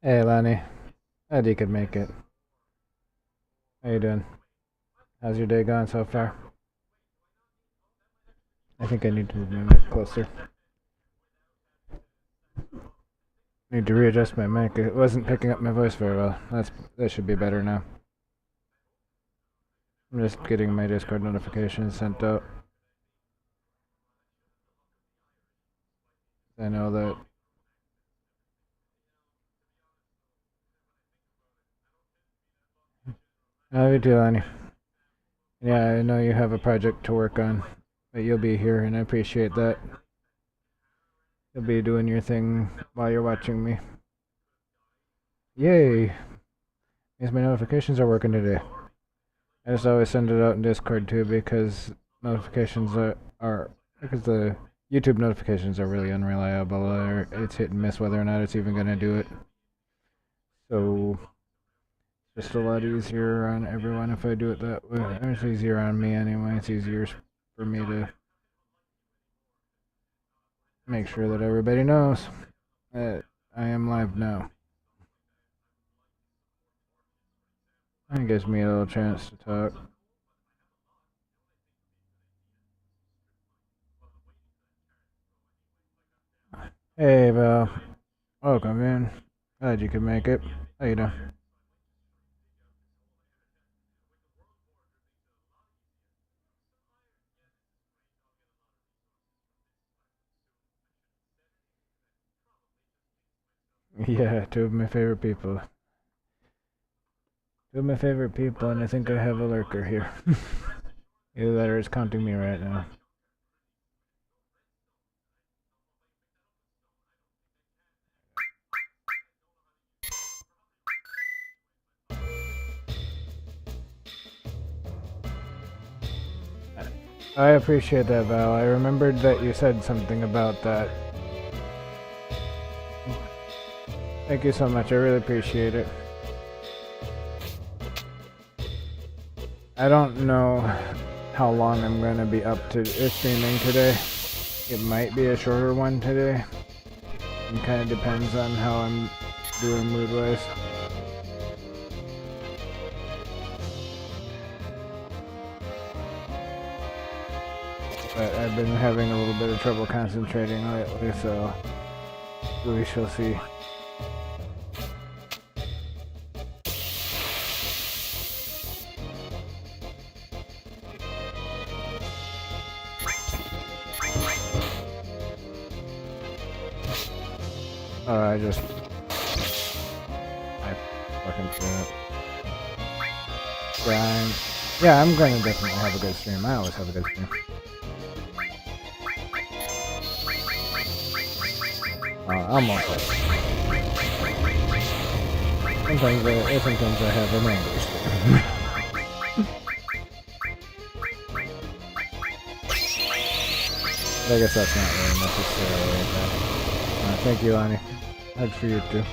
Hey, Lenny. Glad you could make it. How you doing? How's your day going so far? I think I need to move my mic closer. Need to readjust my mic. It wasn't picking up my voice very well. That should be better now. I'm just getting my Discord notifications sent out. I know that. How you doing, Lenny? Yeah, I know you have a project to work on, but you'll be here, and I appreciate that. You'll be doing your thing while you're watching me. Yay! Means my notifications are working today. I just always send it out in Discord too because notifications are because the YouTube notifications are really unreliable. Or it's hit and miss whether or not it's even gonna do it. So it's just a lot easier on everyone if I do it that way. It's easier on me anyway. It's easier for me to make sure that everybody knows that I am live now. It gives me a little chance to talk. Hey, Val. Welcome in. Glad you could make it. How you doing? Yeah, two of my favorite people. Two of my favorite people, and I think I have a lurker here. Either that or it's counting me right now. I appreciate that, Val. I remembered that you said something about that. Thank you so much. I really appreciate it. I don't know how long I'm going to be up to streaming today. It might be a shorter one today. It kind of depends on how I'm doing mood-wise. But I've been having a little bit of trouble concentrating lately, so we shall see. I fucking forgot. Grind. Yeah, I'm going to definitely have a good stream. I always have a good stream. Almost. Sometimes I have an angry stream. I guess that's not really necessarily bad. Thank you, Lonnie. Hugs for you too.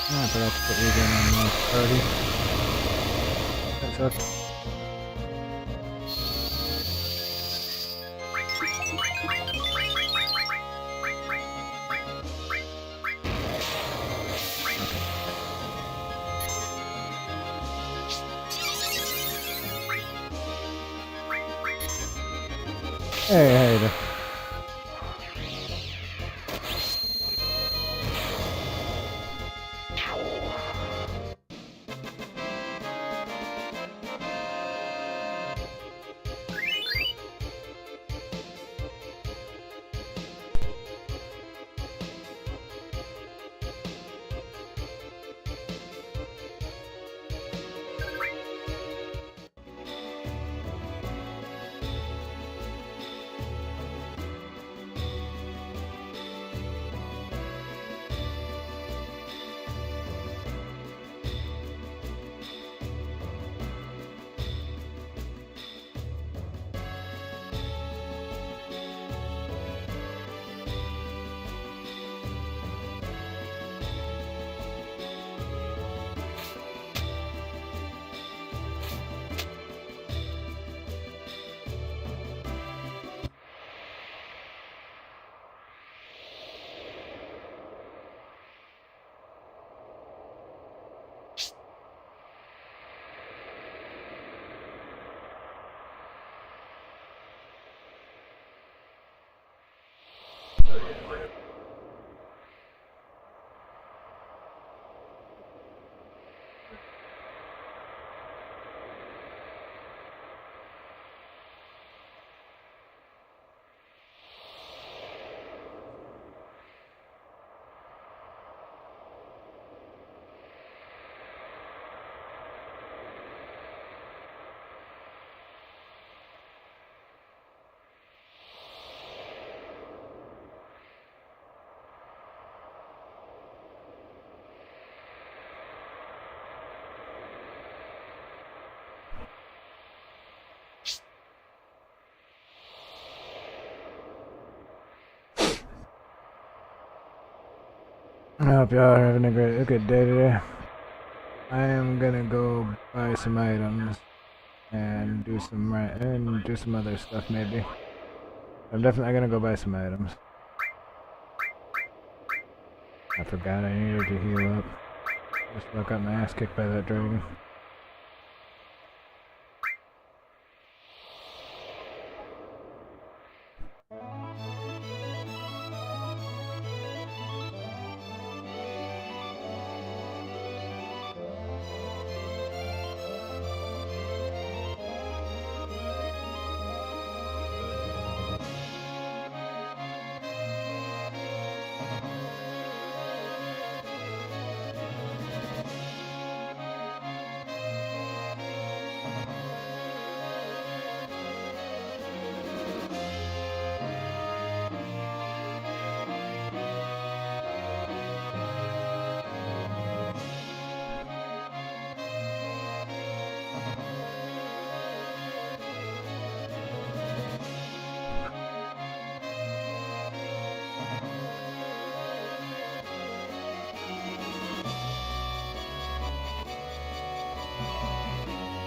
I forgot to put you in on the party. That sucks. Hey, how you doing? I hope y'all are having a good day today. I am gonna go buy some items and do some other stuff maybe. I'm definitely gonna go buy some items. I forgot I needed to heal up. Just got my ass kicked by that dragon.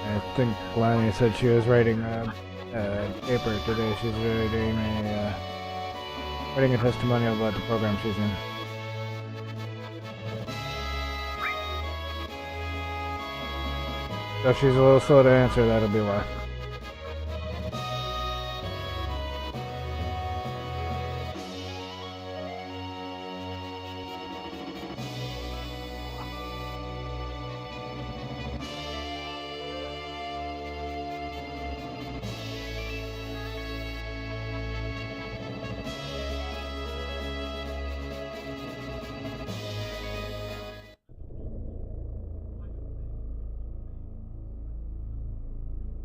I think Lonnie said she was writing a paper today. She's writing a testimonial about the program she's in. So if she's a little slow to answer, that'll be why.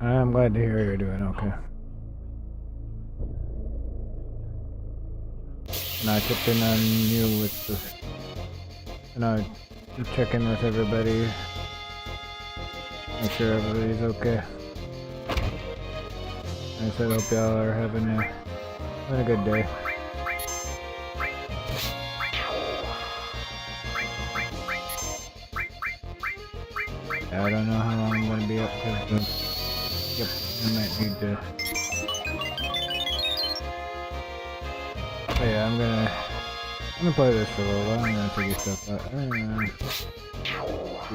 I'm glad to hear you're doing okay. And I checked in on you with check in with everybody. Make sure everybody's okay. I said hope y'all are having a good day. I don't know how long I'm gonna be up because yep, I might need to. But yeah, I'm gonna play this for a little while. I'm gonna figure stuff out. See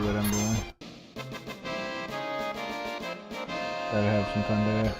what I'm doing. Try to have some fun today.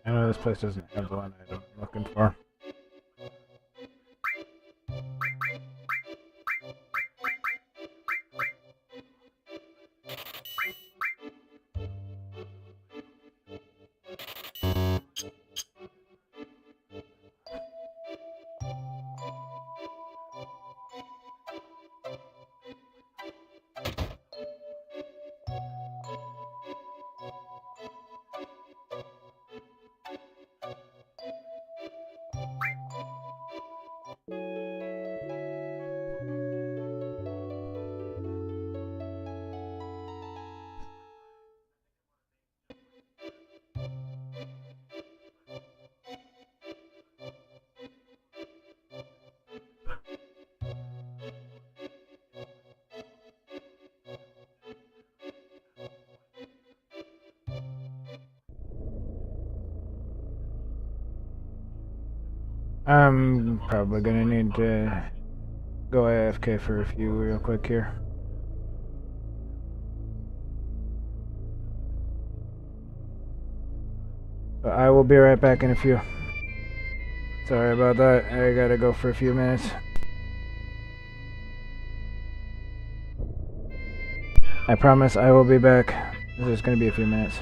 I know this place doesn't have the one item I'm looking for. I'm probably gonna need to go AFK for a few real quick here. So I will be right back in a few. Sorry about that. I gotta go for a few minutes. I promise I will be back. This is going to be a few minutes.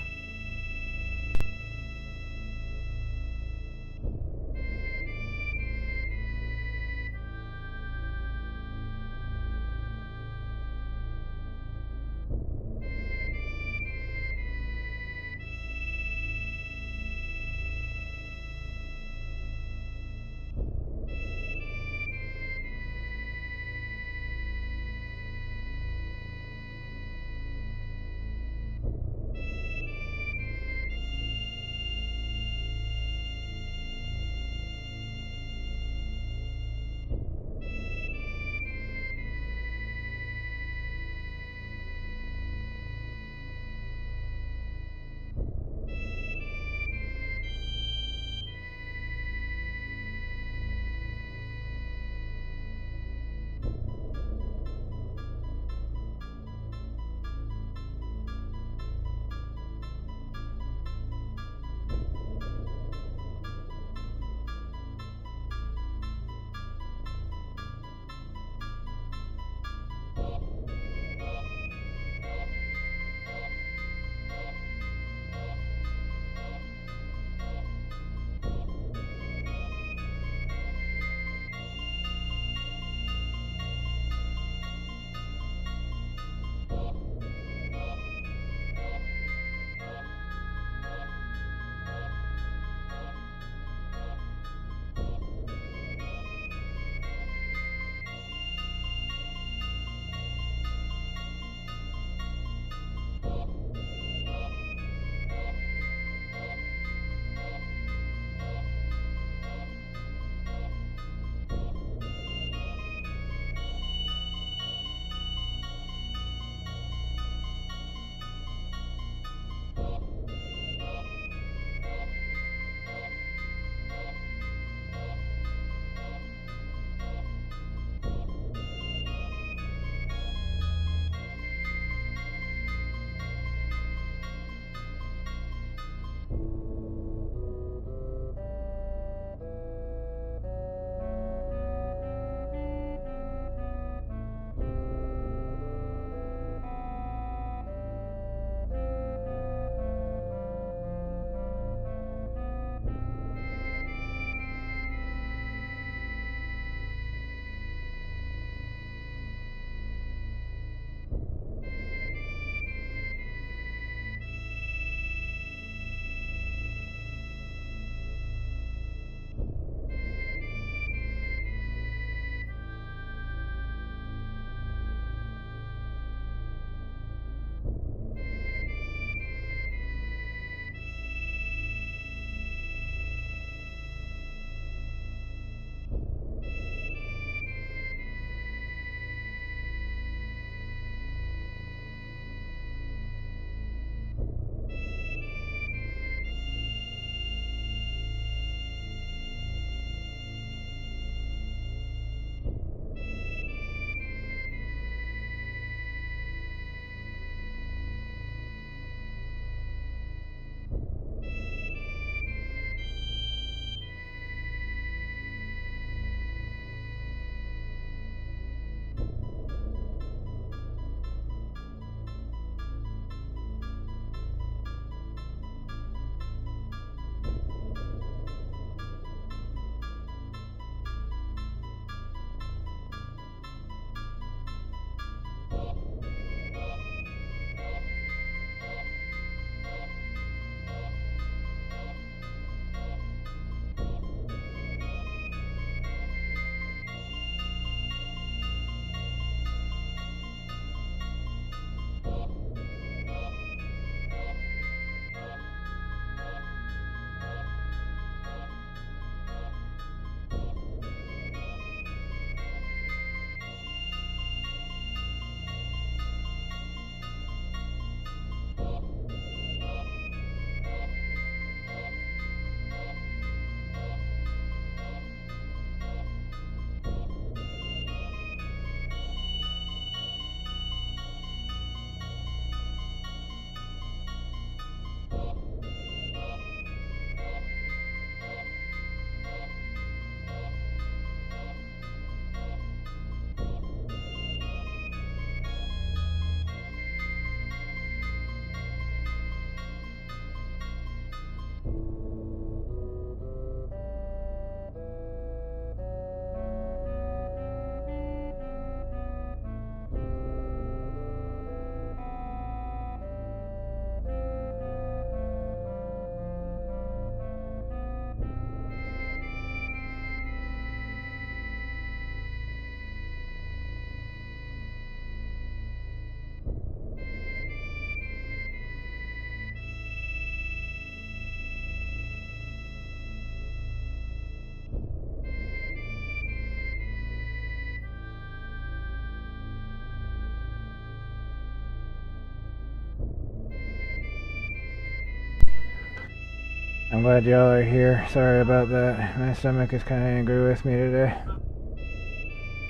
I'm glad y'all are here. Sorry about that. My stomach is kind of angry with me today.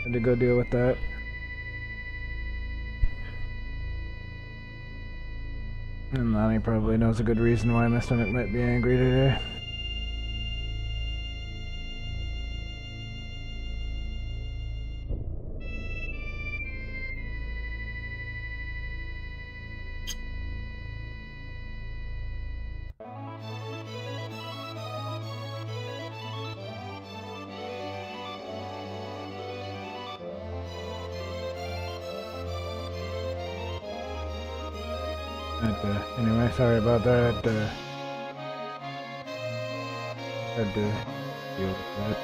Had to go deal with that. And Lonnie probably knows a good reason why my stomach might be angry today. But, anyway, sorry about that. Had to deal with that.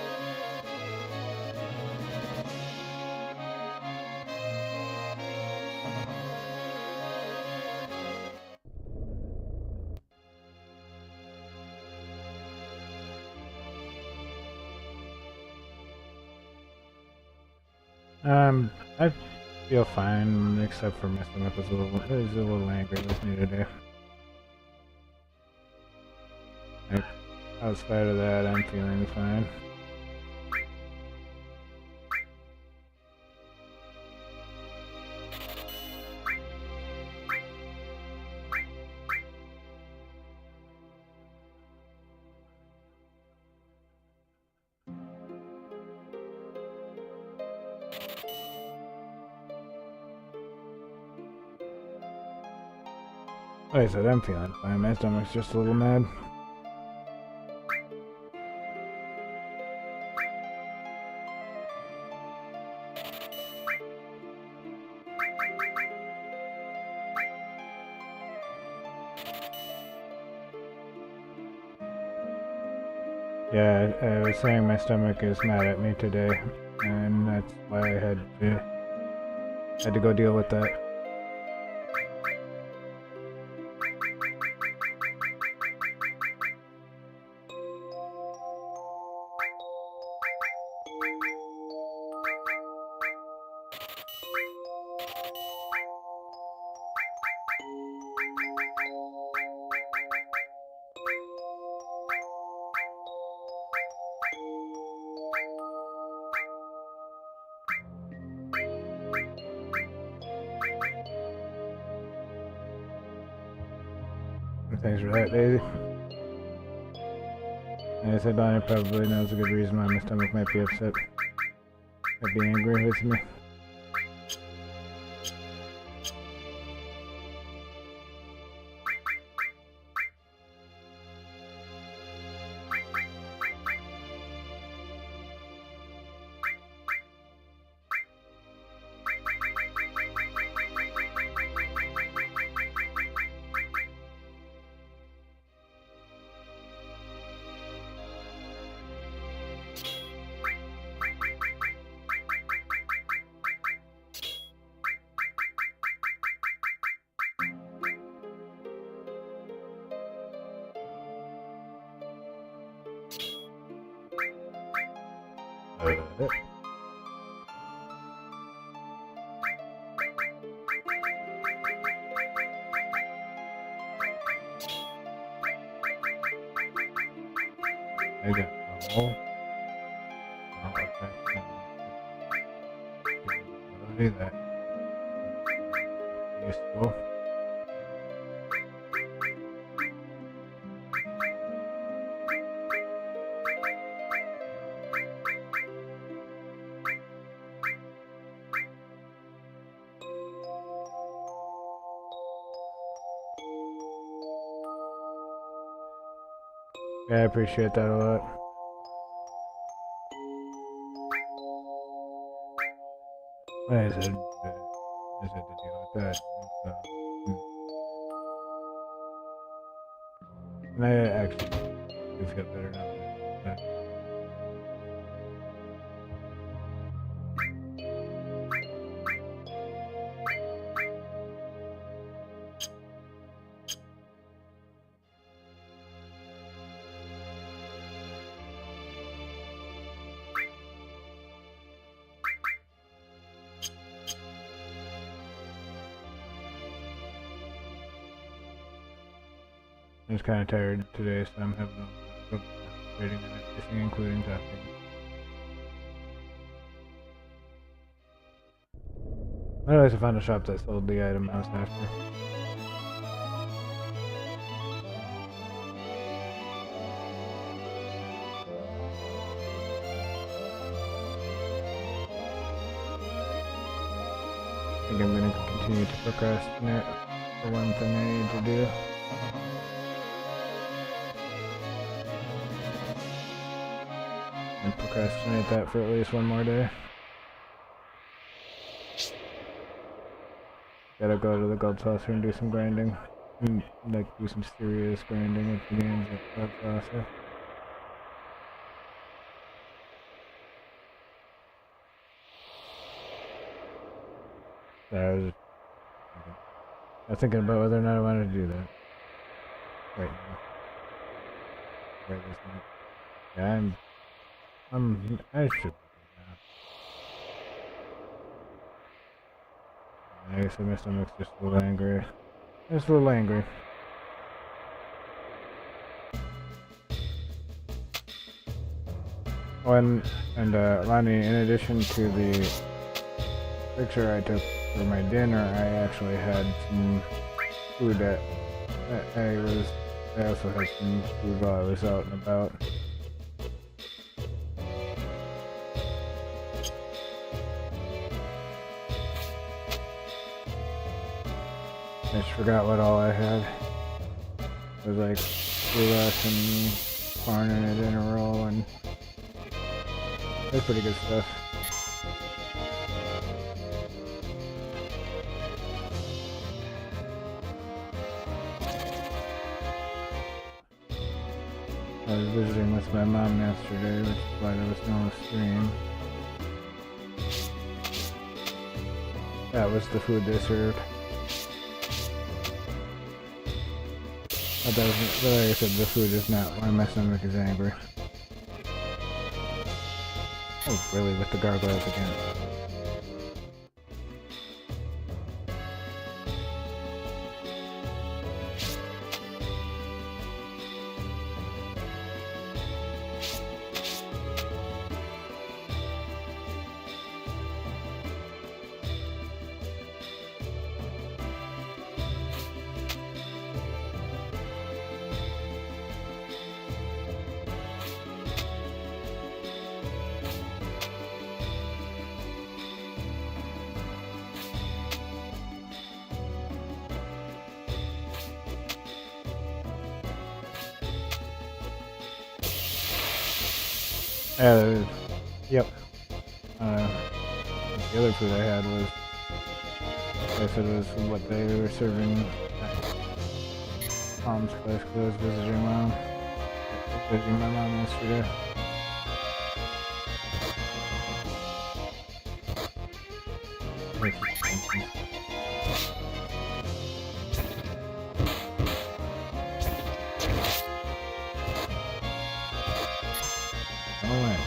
I feel fine, except for my stomach was a little angry with me today. Like, outside of that, I'm feeling fine. Like I said, I'm feeling fine. My stomach's just a little mad. Yeah, I was saying my stomach is mad at me today, and that's why I had to go deal with that. Thanks for that, Daisy. Like I said, Bonnie probably knows a good reason why my stomach might be upset. Might be angry with me. I got oh, okay. That useful. Yeah, I appreciate that a lot. Like I said, I just had to deal with that. And I actually do feel better now. I'm just kind of tired today, so I'm having a concentrating on everything, including talking. Anyways, I found a shop that sold the item I was after. I think I'm going to continue to procrastinate for one thing I need to do. And procrastinate that for at least one more day. Gotta go to the gold saucer and do some grinding. And like do some serious grinding at the games at gold saucer. So I was thinking about whether or not I wanted to do that right now. Right this minute. Yeah, I should. I guess my stomach's just a little angry. Just a little angry. Oh, and Lonnie, in addition to the picture I took for my dinner, I actually had some food that I also had some food while I was out and about. I just forgot what all I had. It was like goulash and corn in a dinner roll, and it was pretty good stuff. I was visiting with my mom yesterday, which is why there was no stream. That was the food they served. But like I said, the food is not why my stomach is angry. Oh, really, with the gargoyles again. Yep. The other food I had was, I said it was what they were serving at Mom's place because I was visiting my mom yesterday. Alright.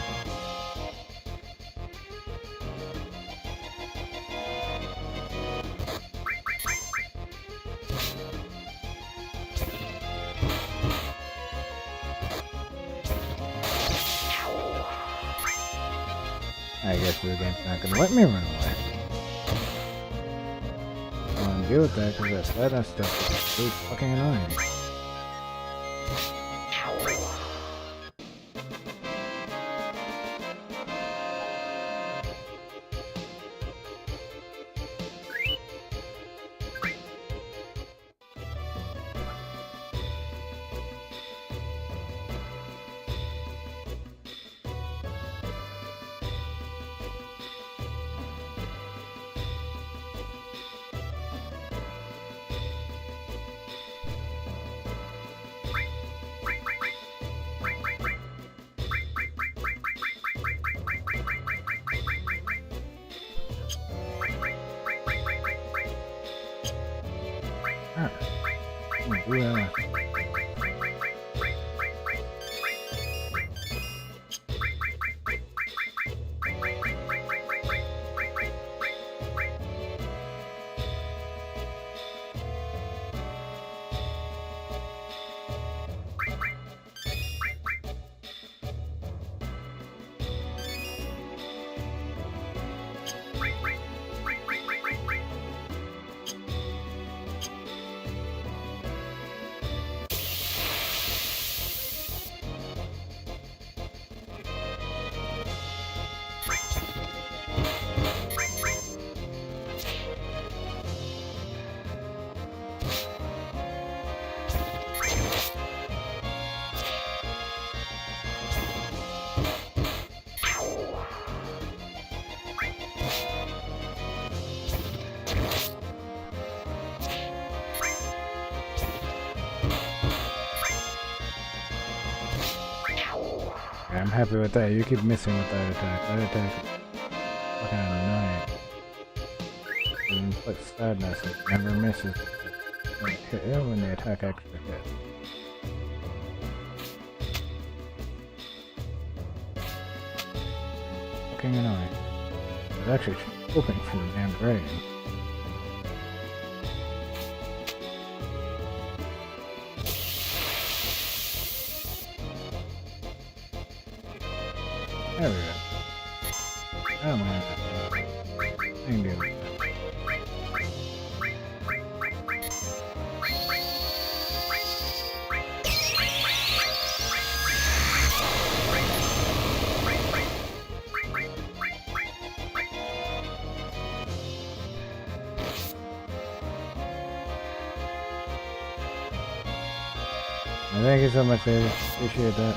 I guess the game's not gonna let me run away. I don't want to deal with that because that stuff is really fucking annoying. Yeah. Okay, I'm happy with that. You keep missing with that attack. That attack is fucking annoying. And inflicts sadness. It never misses when the attack actually hits. Fucking annoying. It's actually hoping for the damn dragon. There we go. I don't mind that. I can deal with that. Thank you so much, David. Appreciate that.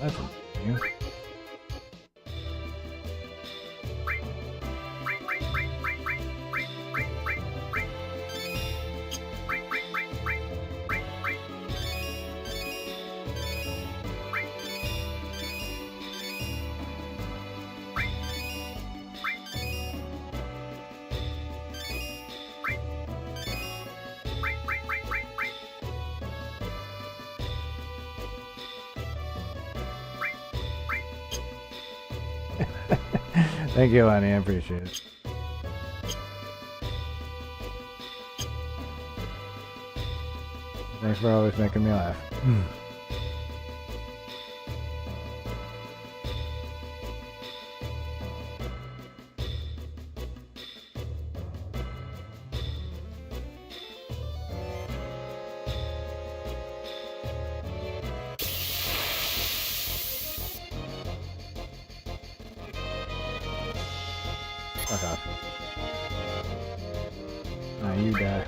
That's you. Thank you, Lonnie. I appreciate it. Thanks for always making me laugh. Fuck off. Nah, you die.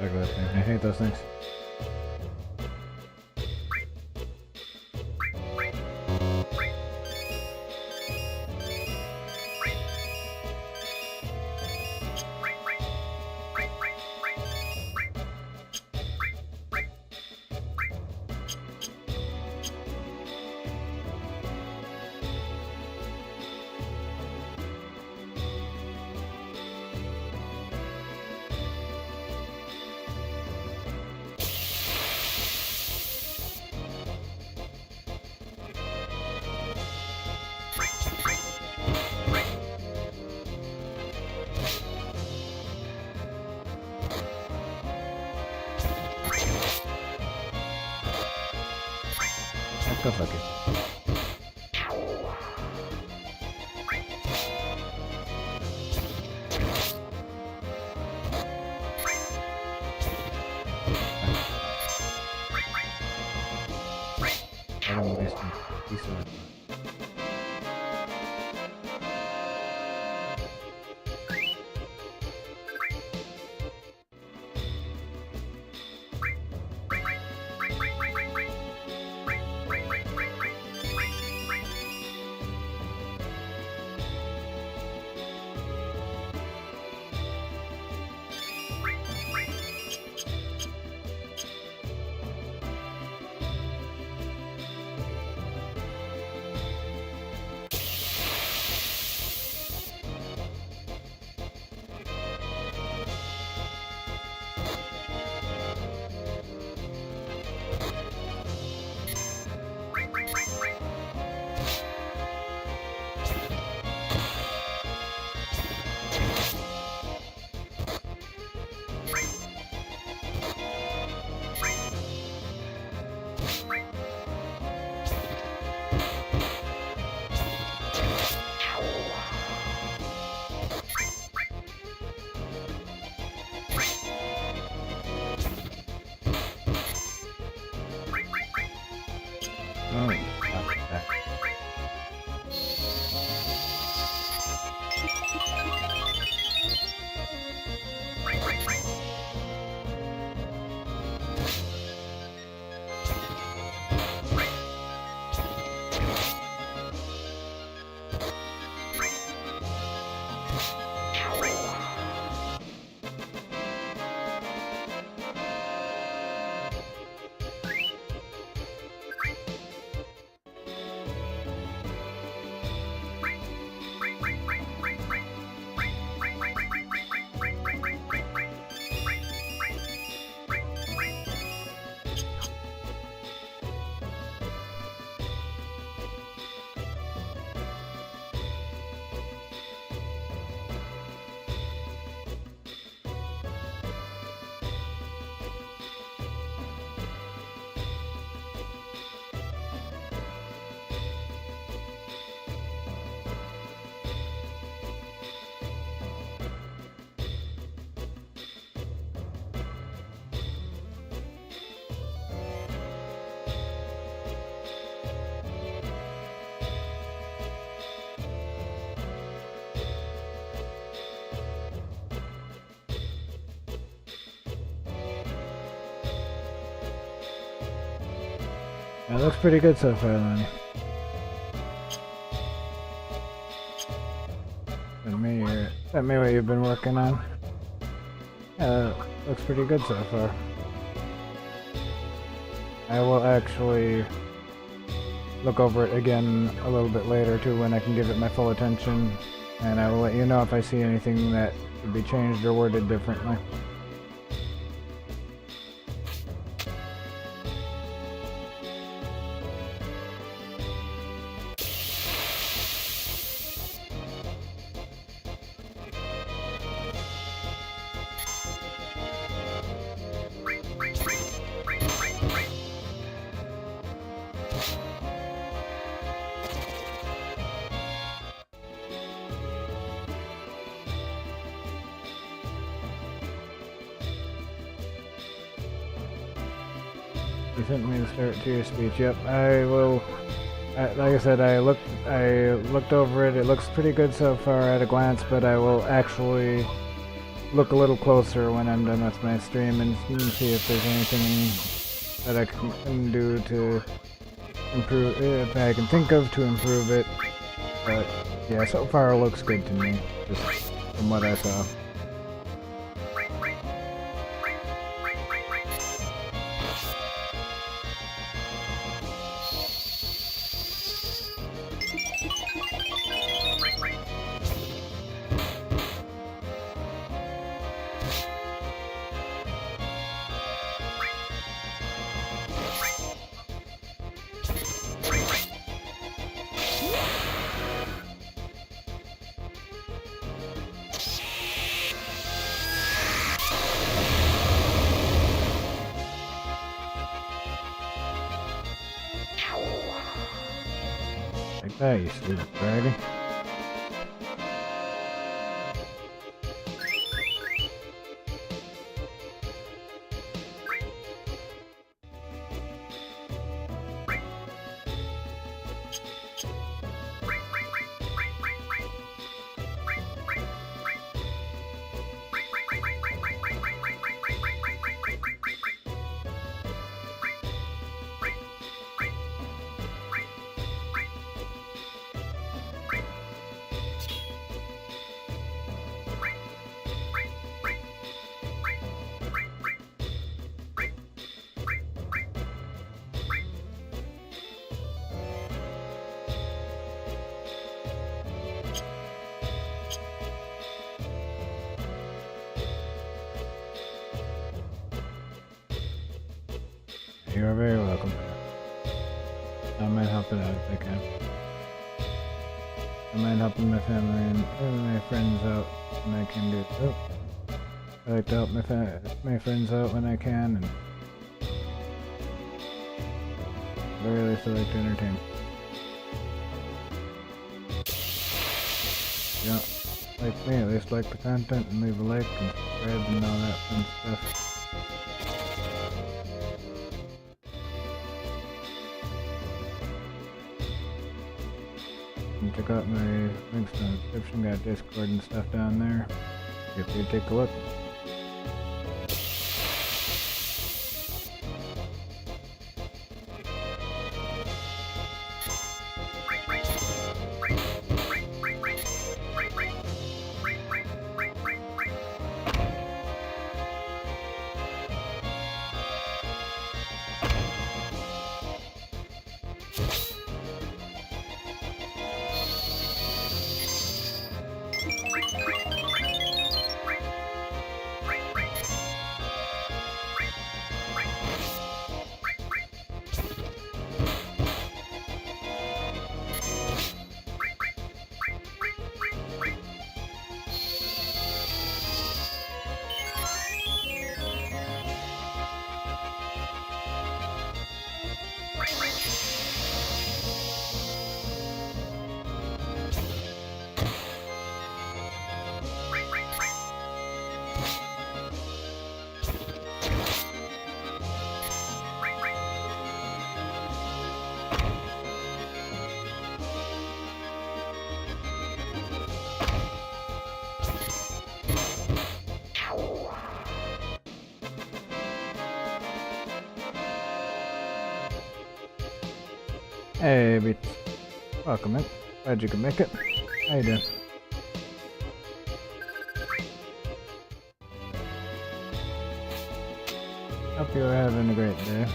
Regular thing. I hate those things. Go fuck it. I don't waste my piece of it. Oh, fuck that. That looks pretty good so far, Lonnie. Send me what you've been working on. Yeah, that looks pretty good so far. I will actually look over it again a little bit later too, when I can give it my full attention, and I will let you know if I see anything that should be changed or worded differently. You sent me the start to your speech. Yep, I will. Like I said, I looked over it. It looks pretty good so far at a glance, but I will actually look a little closer when I'm done with my stream and see if there's anything that I can do to improve, if I can think of to improve it. But yeah, so far it looks good to me, just from what I saw. Like that, you stupid dragon. You are very welcome. I might help it out if I can. I might help my family and my friends out when I can do so. I like to help my friends out when I can, and I really still like to entertain. Yeah, like me, at least like the content and leave a like and subscribe and all that fun stuff. And check out my links in the description, got Discord and stuff down there. If you take a look. Hey, Beats. Welcome in. Glad you could make it. How you doing? Hope you're having a great day.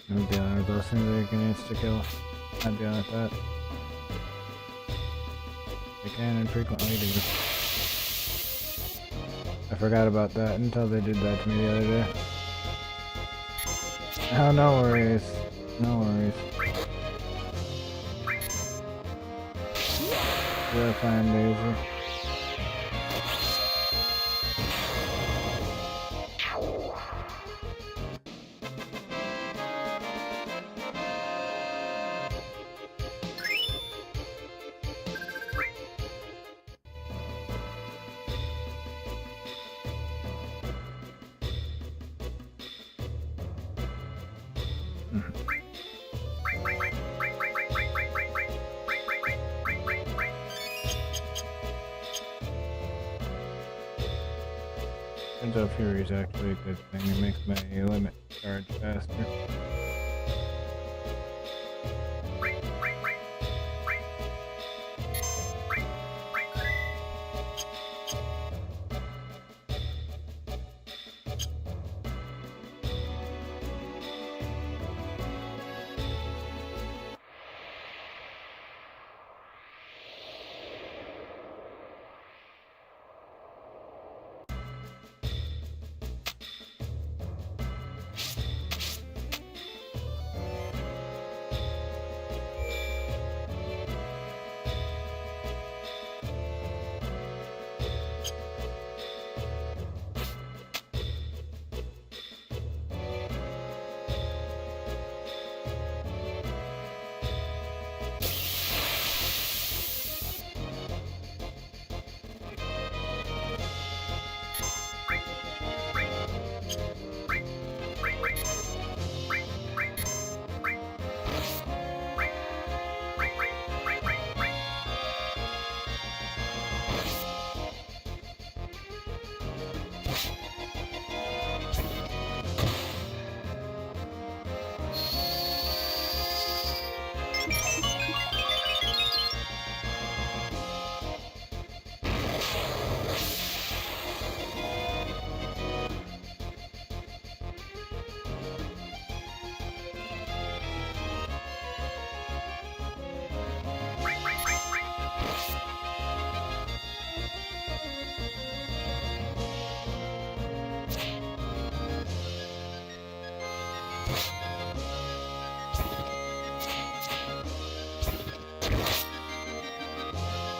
I'm dealing with those things that you can insta-kill. I'm dealing with that. I can and frequently do. I forgot about that until they did that to me the other day. Oh, no worries. No worries. You're fine, Daisy. Turns out Fury is actually a good thing. It makes my limit charge faster.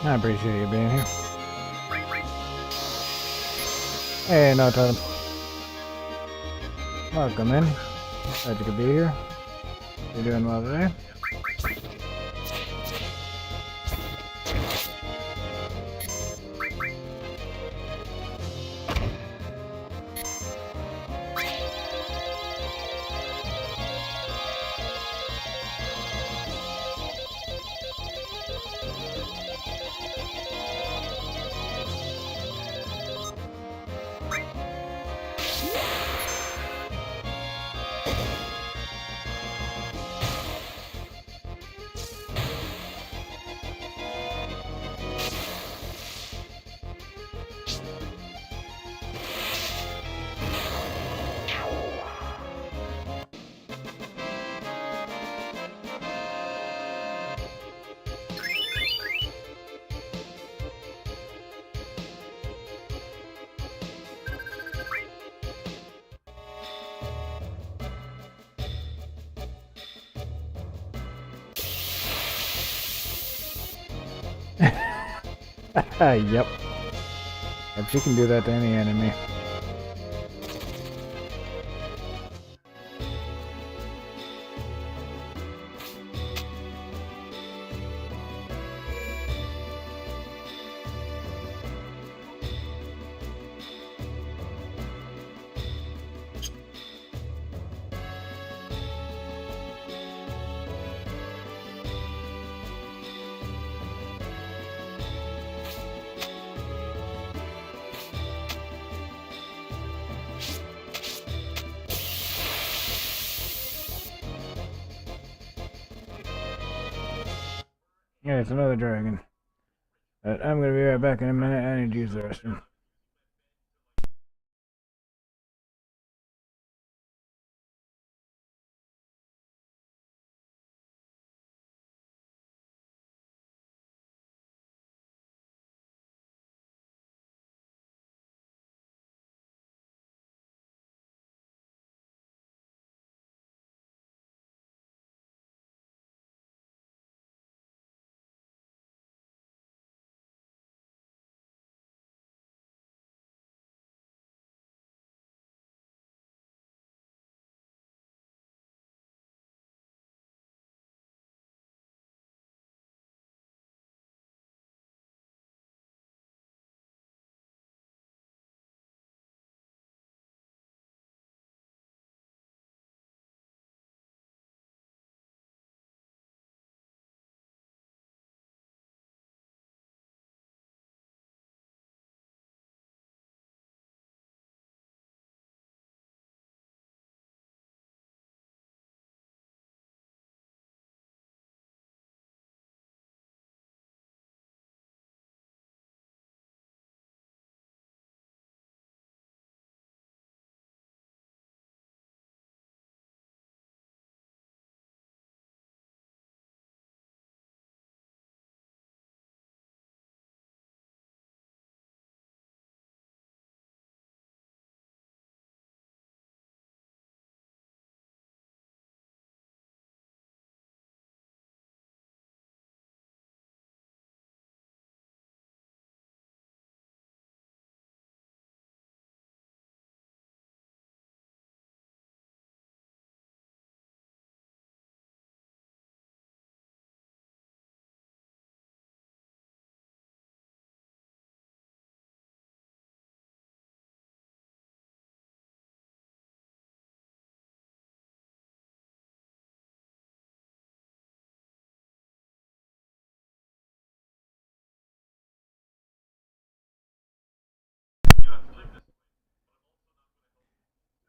I appreciate you being here. Hey, no totem. Welcome in. Glad you could be here. You're doing well today. Yep. Yep, she can do that to any enemy. Yeah, it's another dragon. But I'm gonna be right back in a minute. I need to use the restroom.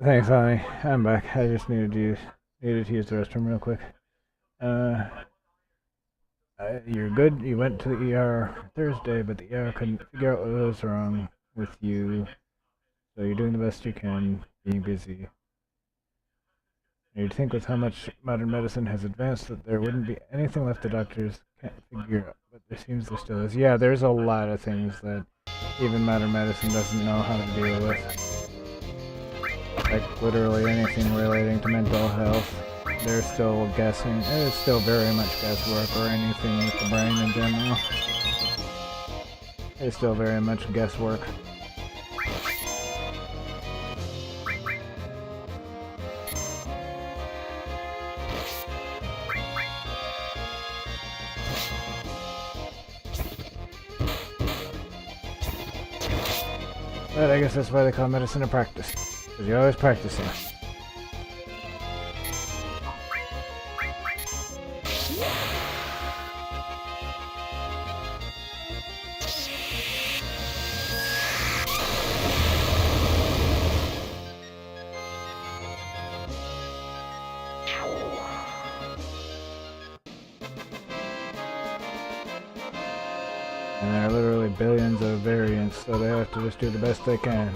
Thanks, honey. I'm back. I just needed to use the restroom real quick. Uh, you're good. You went to the ER Thursday, but the ER couldn't figure out what was wrong with you. So you're doing the best you can, being busy. You'd think with how much modern medicine has advanced that there wouldn't be anything left the doctors can't figure out, but there still is. Yeah, there's a lot of things that even modern medicine doesn't know how to deal with. Like literally anything relating to mental health. They're still guessing. It's still very much guesswork, or anything with the brain in general. It's still very much guesswork. But I guess that's why they call medicine a practice. Because you're always practicing. And there are literally billions of variants, so they have to just do the best they can.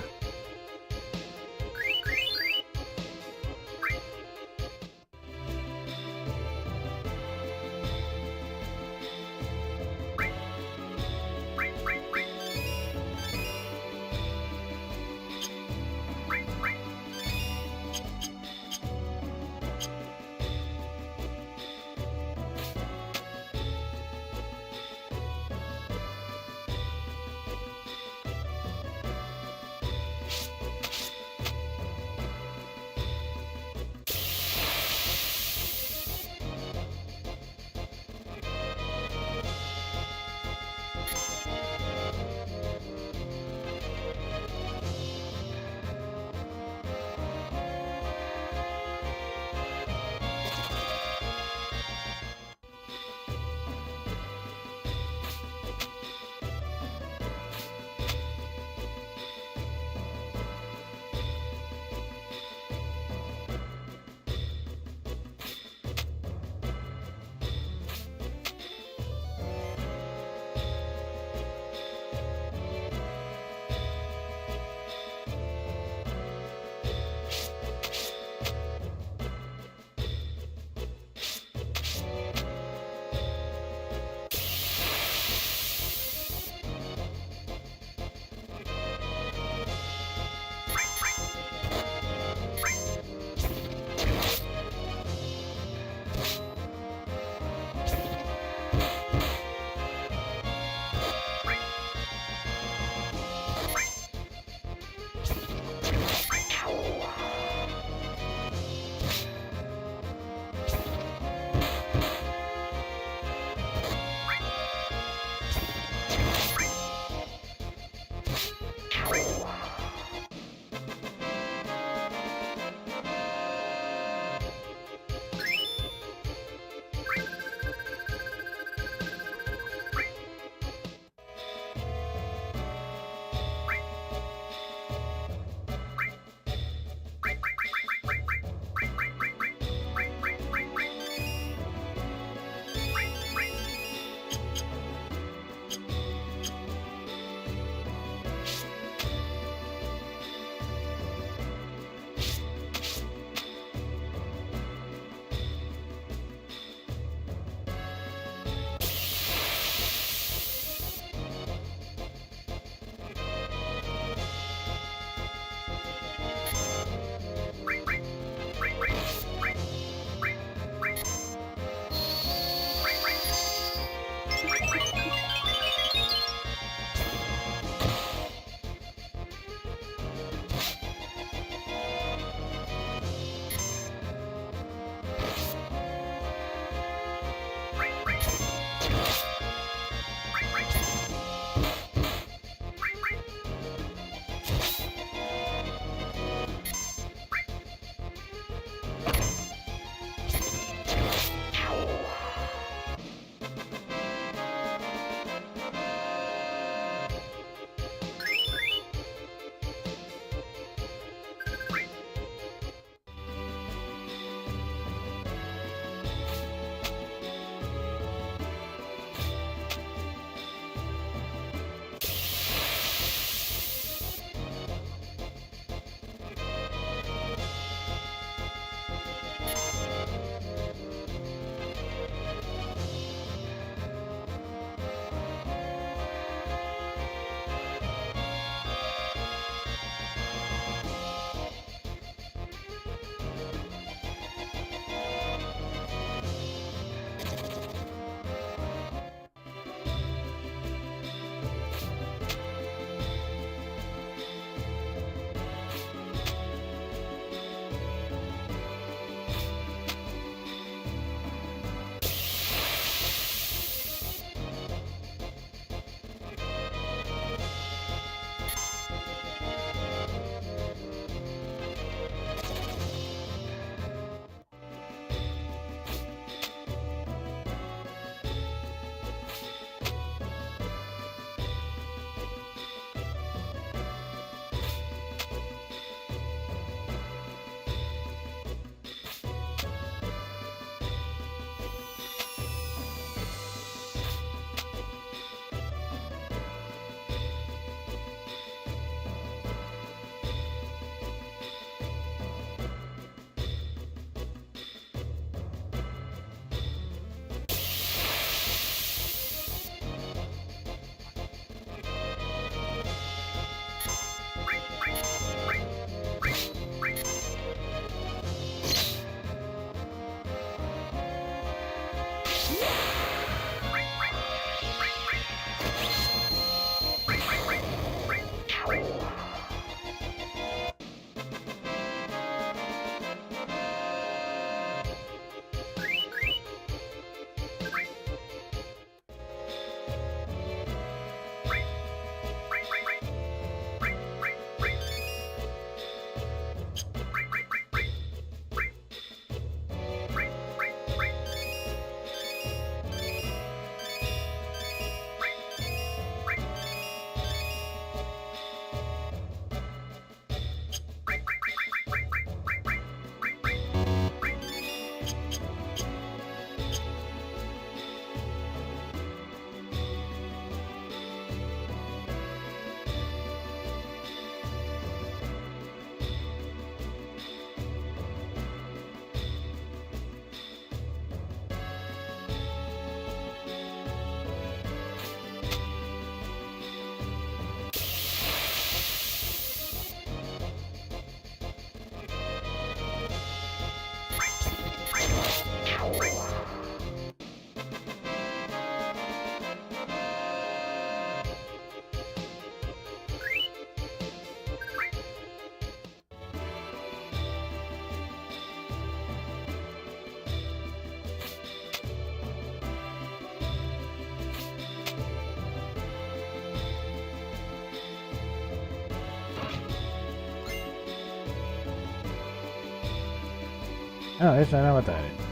Oh, at least I know what that is.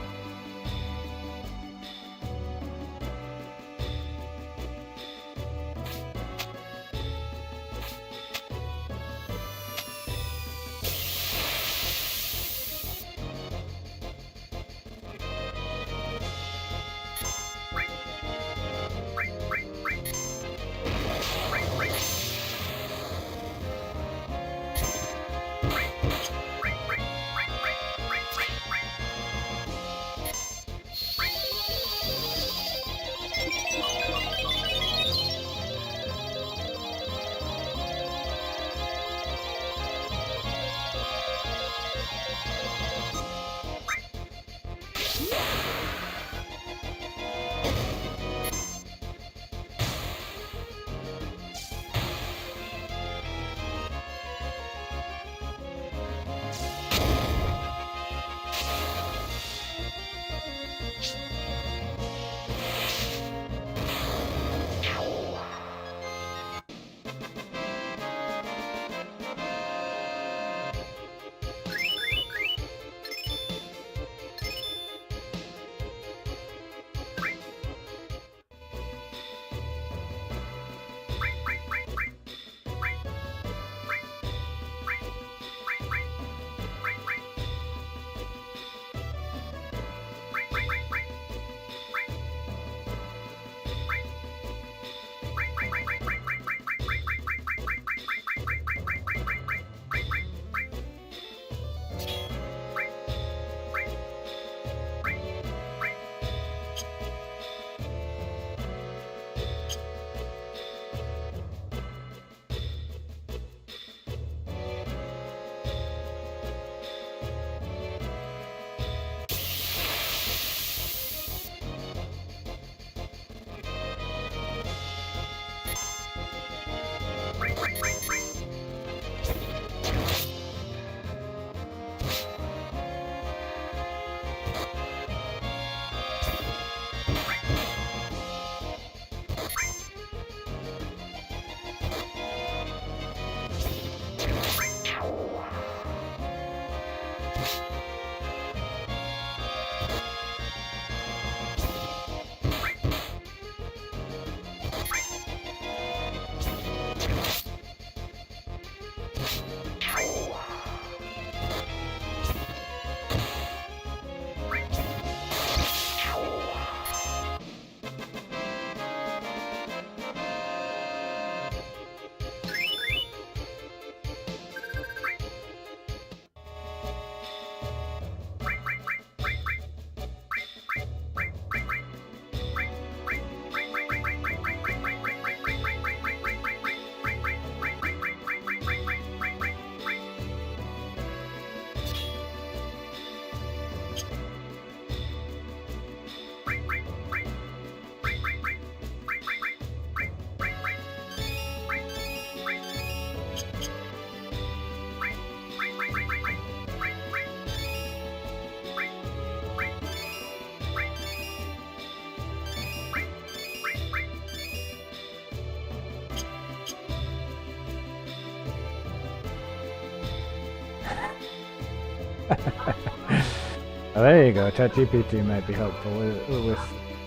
Well, there you go. ChatGPT might be helpful with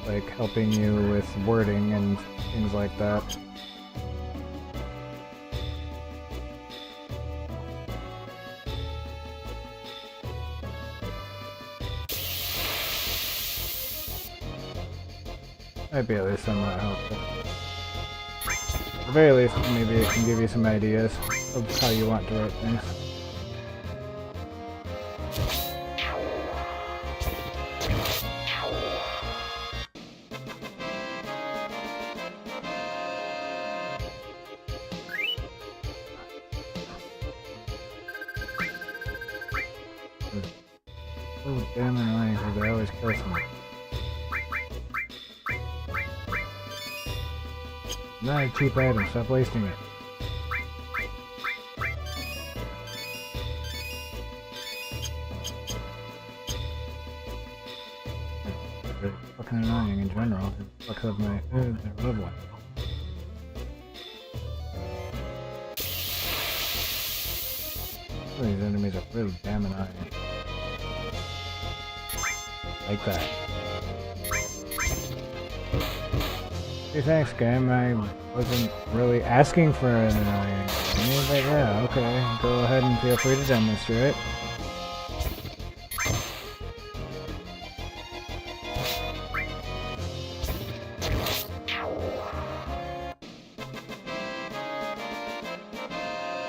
like helping you with wording and things like that. Might be at least somewhat helpful. At the very least, maybe it can give you some ideas of how you want to write things. Oh, damn annoying because they always kill someone. Not a cheap item, stop wasting it. They're fucking annoying in general. It fucks up my love life. These enemies are really damn annoying. Like that. Hey, thanks, game. I wasn't really asking for an annoying. But yeah, okay. Go ahead and feel free to demonstrate.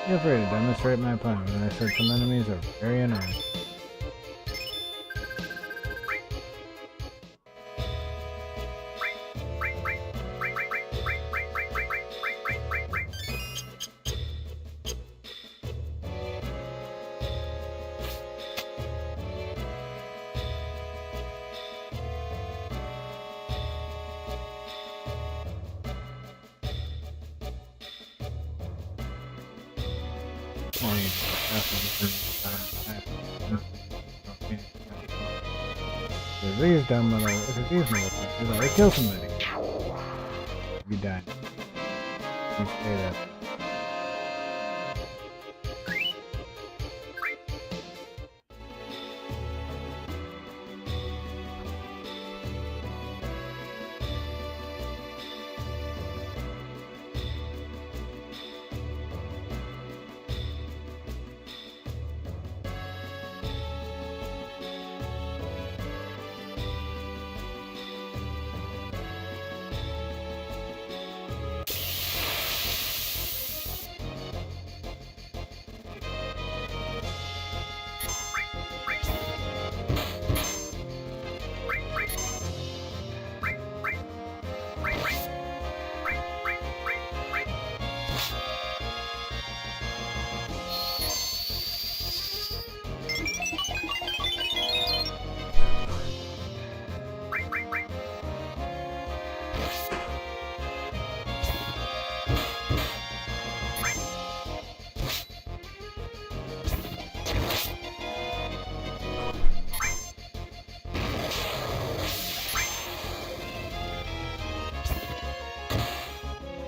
Feel free to demonstrate my point when I said some enemies are very annoying. These dumb motherfuckers, they kill somebody. You die. You stay there.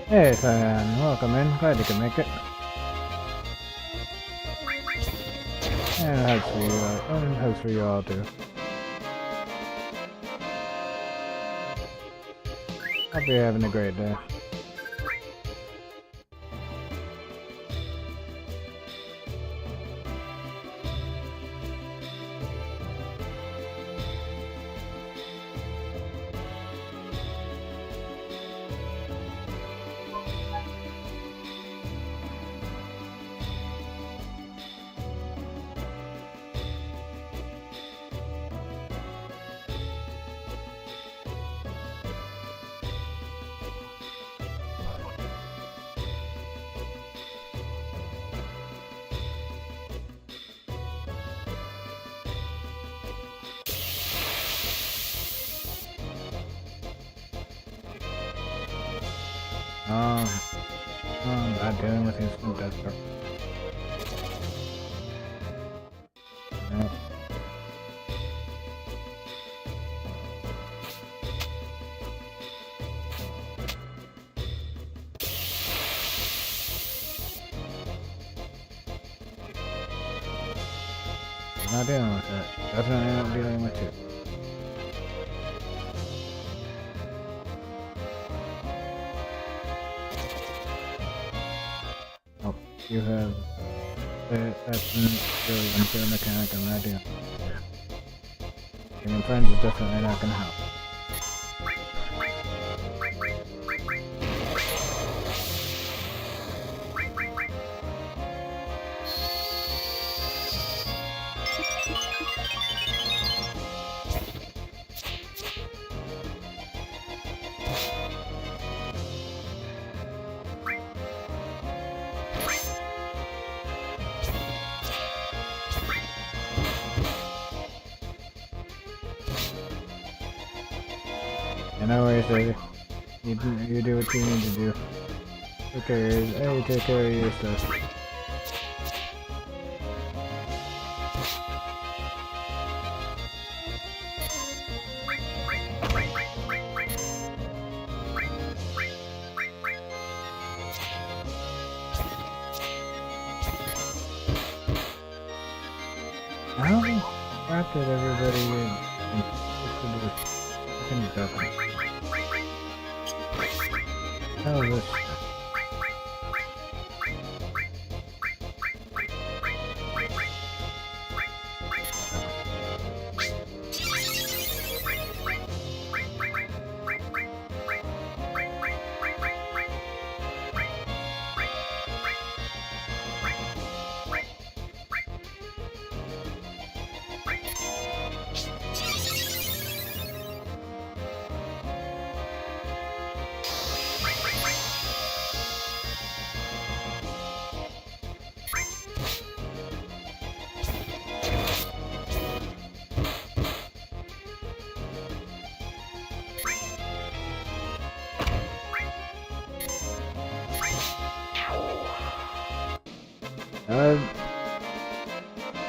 Hey, Cyan, welcome in. Glad you can make it. And hugs for you, and hugs for you all too. Hope you're having a great day. I'm not dealing with instant death throw. No. Not dealing with that. Definitely not dealing with it. Oh, you have... That's really unfair mechanic. I'm not dealing with it. Being friends is definitely not gonna help. No worries, baby. You do what you need to do. Take care of your stuff. How the crap did everybody How is this?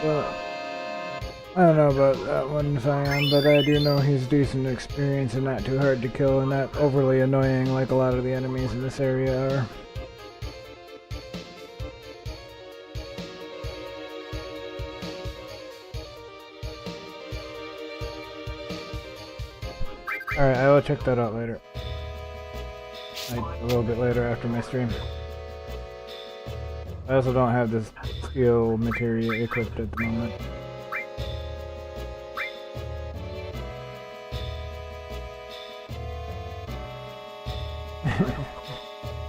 Well, I don't know about that one, Cyan, but I do know he's decent experience and not too hard to kill and not overly annoying like a lot of the enemies in this area are. Alright, I will check that out later. Like, a little bit later after my stream. I also don't have this skill materia equipped at the moment.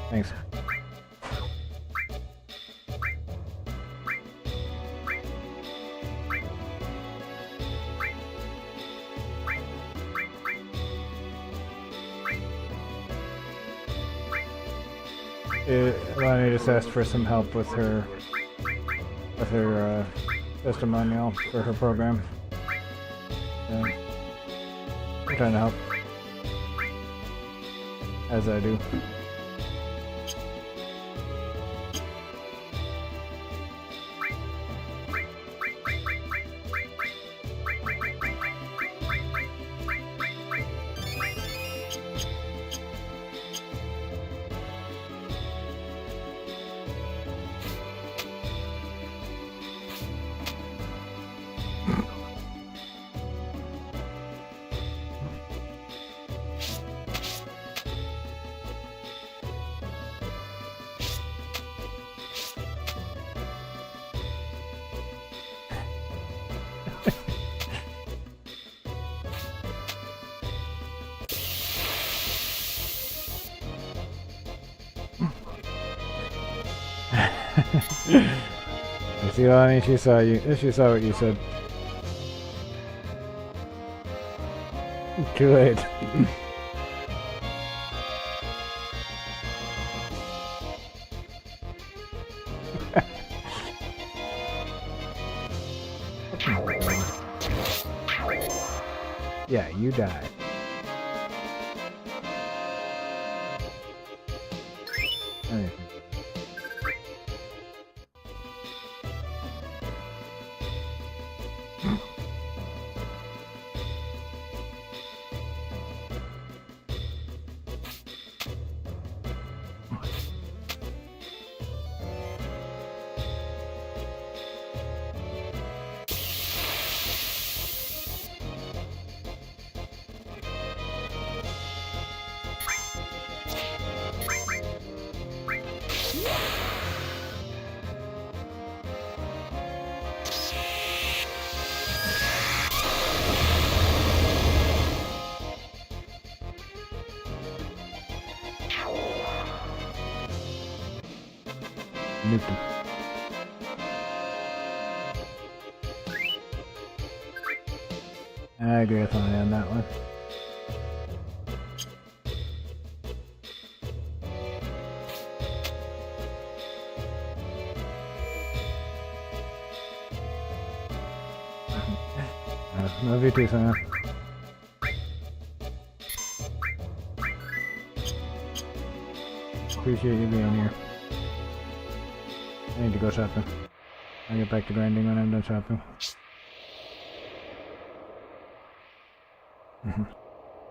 Thanks. Lonnie just asked for some help with her testimonial for her program. And I'm trying to help, as I do. You see, Lonnie, she saw you. She saw what you said. Too late. Yeah, you died. Okay. Nuked him. I agree with Tony on that one. Love you too, Sam. Appreciate you being here. I need to go shopping. I'll get back to grinding when I'm done shopping.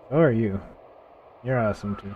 So are you. You're awesome too.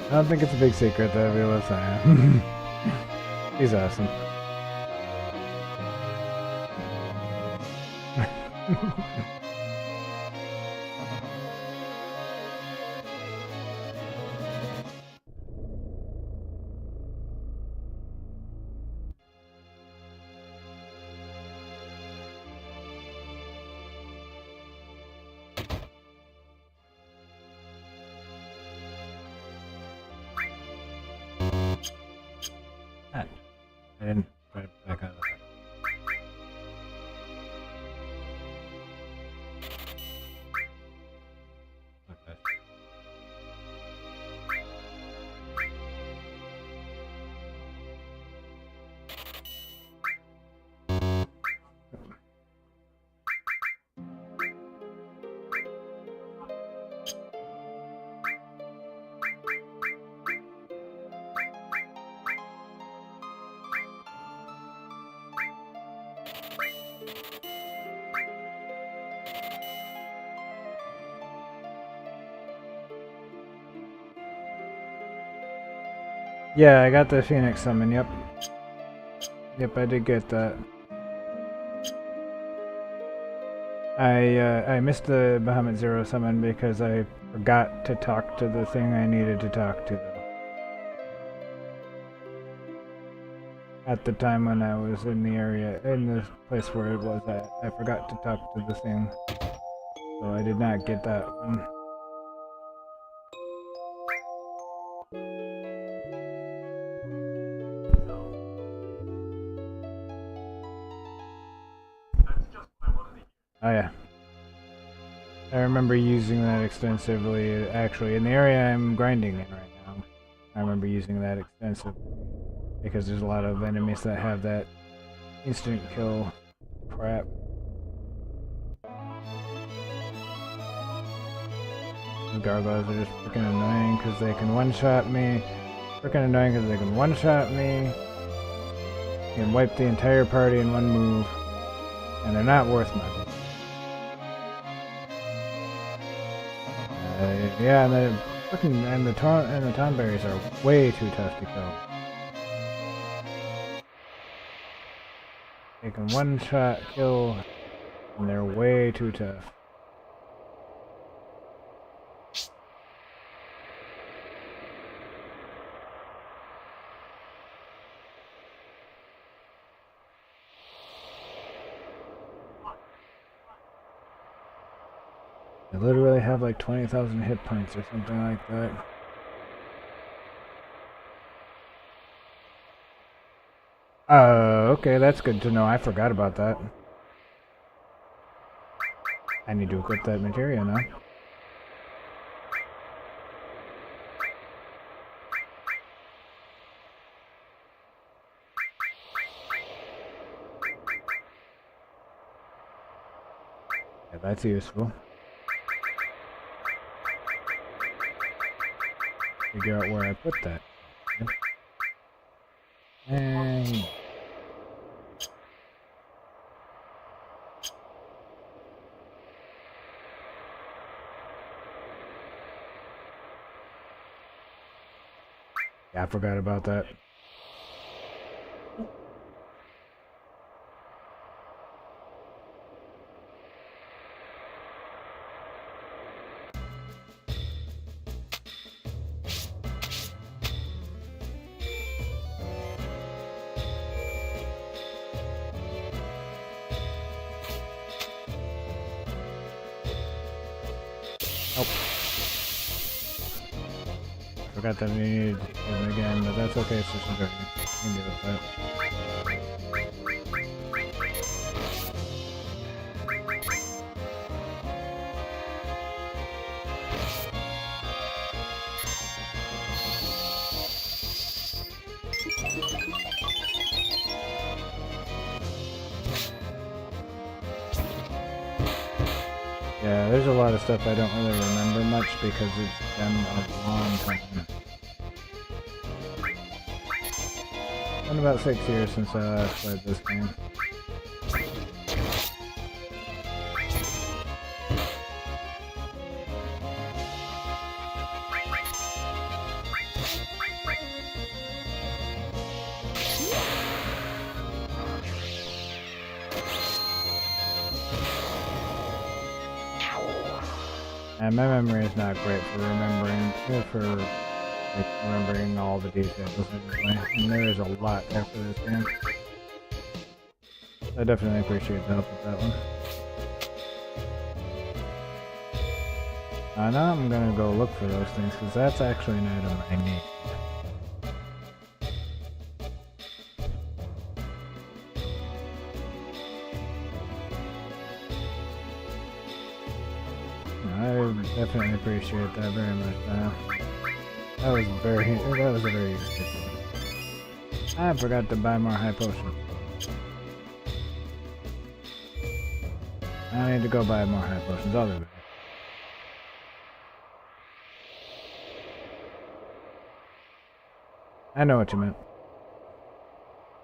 I don't think it's a big secret that we love Sam. He's awesome. I didn't put it back on. Okay. Yeah, I got the Phoenix summon, yep. Yep, I did get that. I missed the Bahamut Zero summon because I forgot to talk to the thing I needed to talk to. At the time when I was in the area, in the place where it was at, I forgot to talk to the thing. So I did not get that one. Oh yeah. I remember using that extensively, actually, in the area I'm grinding in right now. I remember using that extensively, because there's a lot of enemies that have that instant kill crap. The gargoyles are just freaking annoying because they can one-shot me. Freaking annoying because they can one-shot me. And wipe the entire party in one move. And they're not worth much. Yeah, and the fucking and the Tonberries are way too tough to kill. They can one-shot kill, and they're way too tough. I literally have like 20,000 hit points or something like that. Okay, that's good to know. I forgot about that. I need to equip that materia now. Yeah, that's useful. Figure out where I put that. And yeah, I forgot about that. Oh. Forgot that we needed him again, but that's okay, it's just a dirty. We can deal with that. Yeah, there's a lot of stuff I don't really remember much because it's been a long time. It's been about 6 years since I last played this game. And my memory is not great for remembering all the details anyway. And there is a lot there for this game. I definitely appreciate the help with that one. Now I'm gonna go look for those things because that's actually an item I need. I definitely appreciate that very much. That was a very useful thing. I forgot to buy more high potions. I need to go buy more high potions. I'll do that. I know what you meant.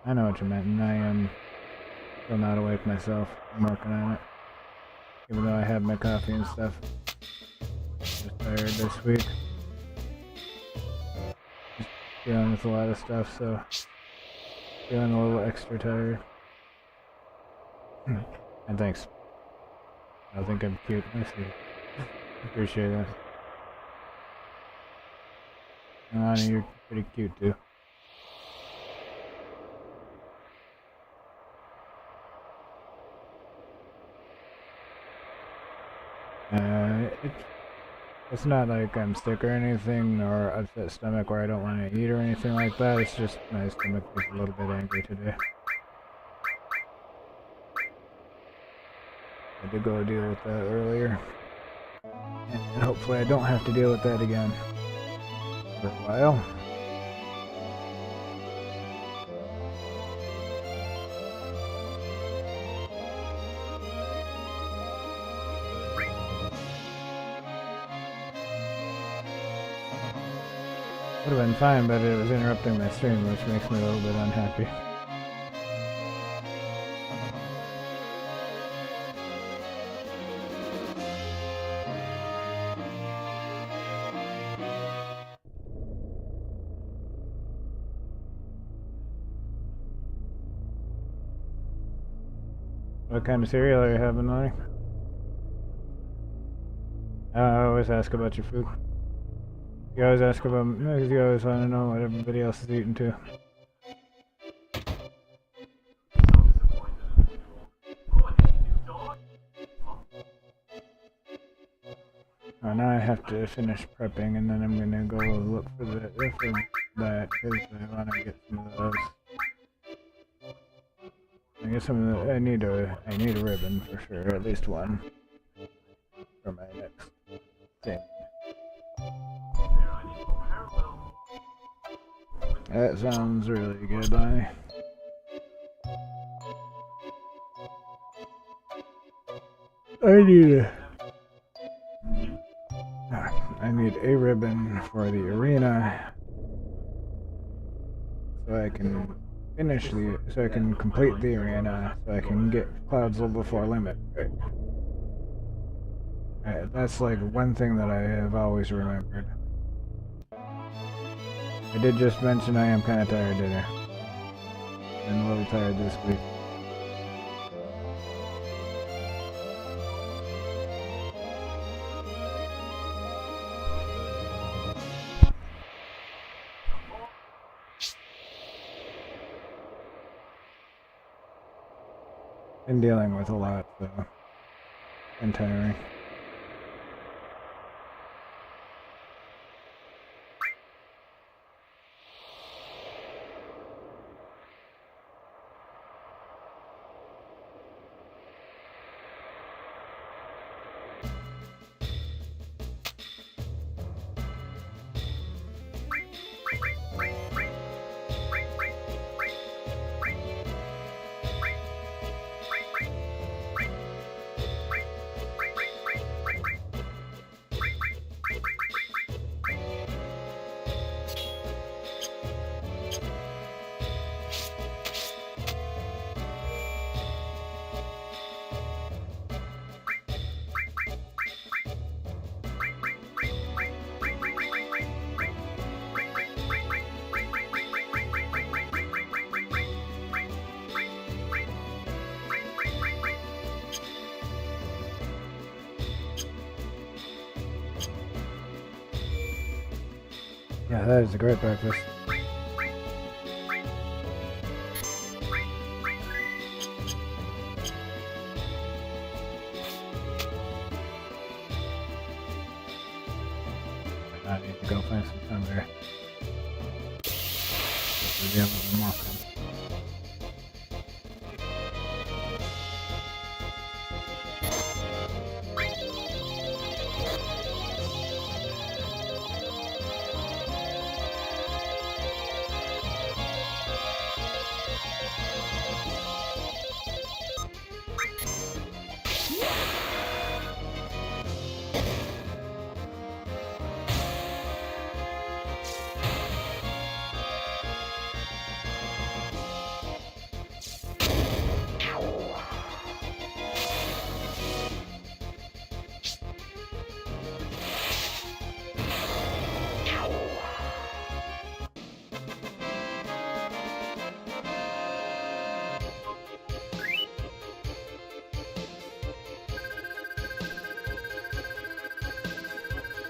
I know what you meant, and I am still not awake myself. I'm working on it. Even though I have my coffee and stuff. Just tired this week. Just dealing with a lot of stuff, so feeling a little extra tired. And thanks. I think I'm cute. I see. Appreciate that. And Lonnie, you're pretty cute too. It's not like I'm sick or anything, or upset stomach where I don't want to eat or anything like that. It's just my stomach was a little bit angry today. I had to go deal with that earlier. And hopefully I don't have to deal with that again for a while. Would have been fine, but it was interrupting my stream, which makes me a little bit unhappy. What kind of cereal are you having, Lonnie? I always ask about your food. You always ask about, because you always want to know what everybody else is eating too. Oh, now I have to finish prepping, and then I'm gonna go look for that because I want to get some of those. I guess I need a ribbon for sure, at least one. That sounds really good, Bonnie. I need a ribbon for the arena so I can complete the arena so I can get Cloud's level 4 limit. Right, that's like one thing that I have always remembered. I did just mention I am kind of tired today. Been a little tired this week. Been dealing with a lot, so and tiring. Yeah, that is a great breakfast. I need to go find some thunder. To be able to muffin.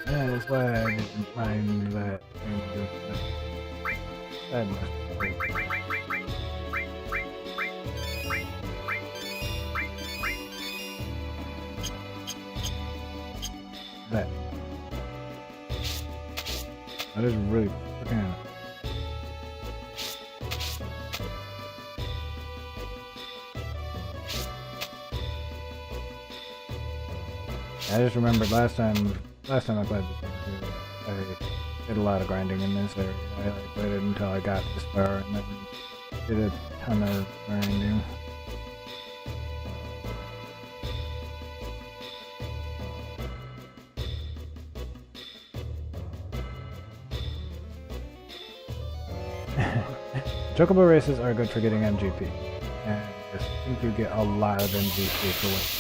That is why I didn't mind that thing doing that. That must be cool. That is really freaking. I just remembered last time I played this game too, I did a lot of grinding in this area. I waited until I got this far and then did a ton of grinding. Chocobo races are good for getting MGP, and I think you get a lot of MGP for winning.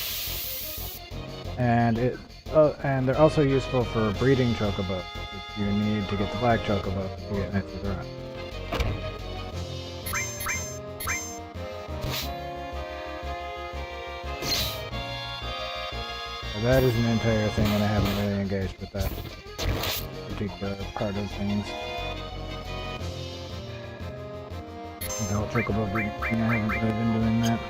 And they're also useful for breeding chocobos, which you need to get the black chocobo to get into the run. So that is an entire thing, and I haven't really engaged with that particular part of things. Without chocobo breeding, I haven't really been doing that.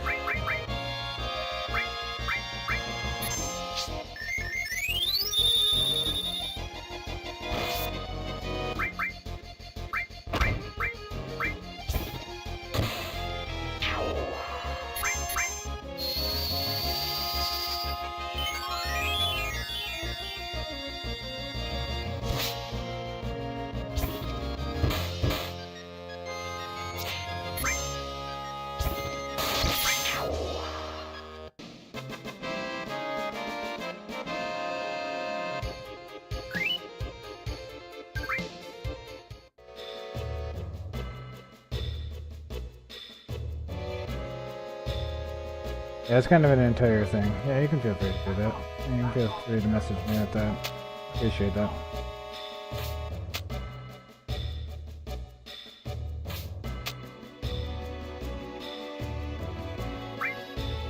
Yeah, it's kind of an entire thing. Yeah, you can feel free to do that. You can feel free to message me with that. Appreciate that.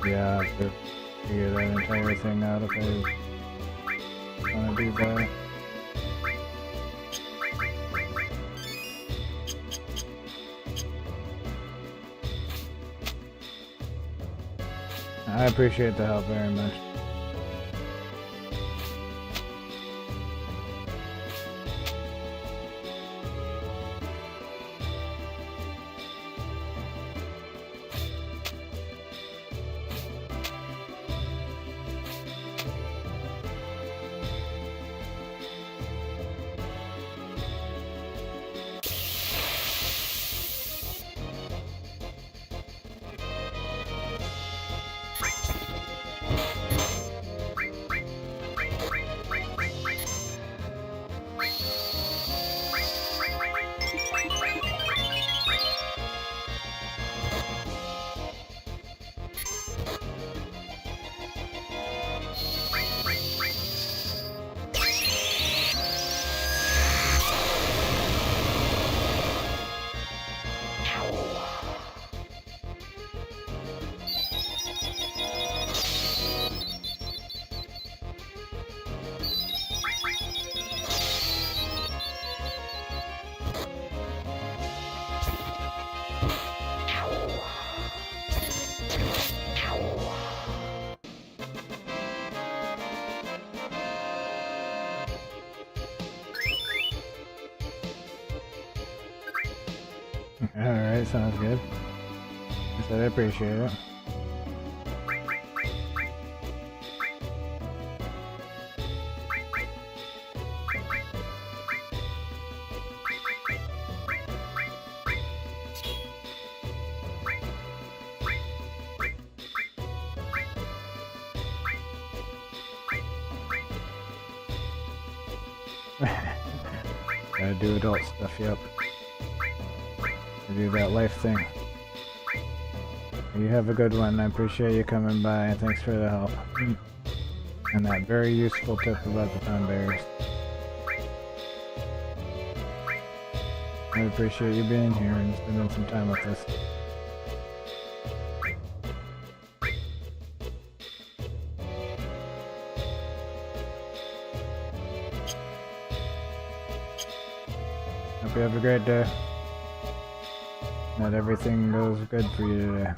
Yeah, I have to figure that entire thing out if I want to do that. I appreciate the help very much. Alright, sounds good. I said I appreciate it. Gotta do adult stuff, yep. Do that life thing. You have a good one. I appreciate you coming by, and thanks for the help. And that very useful tip about the pound bears. I appreciate you being here and spending some time with us. Hope you have a great day. That everything goes good for you today.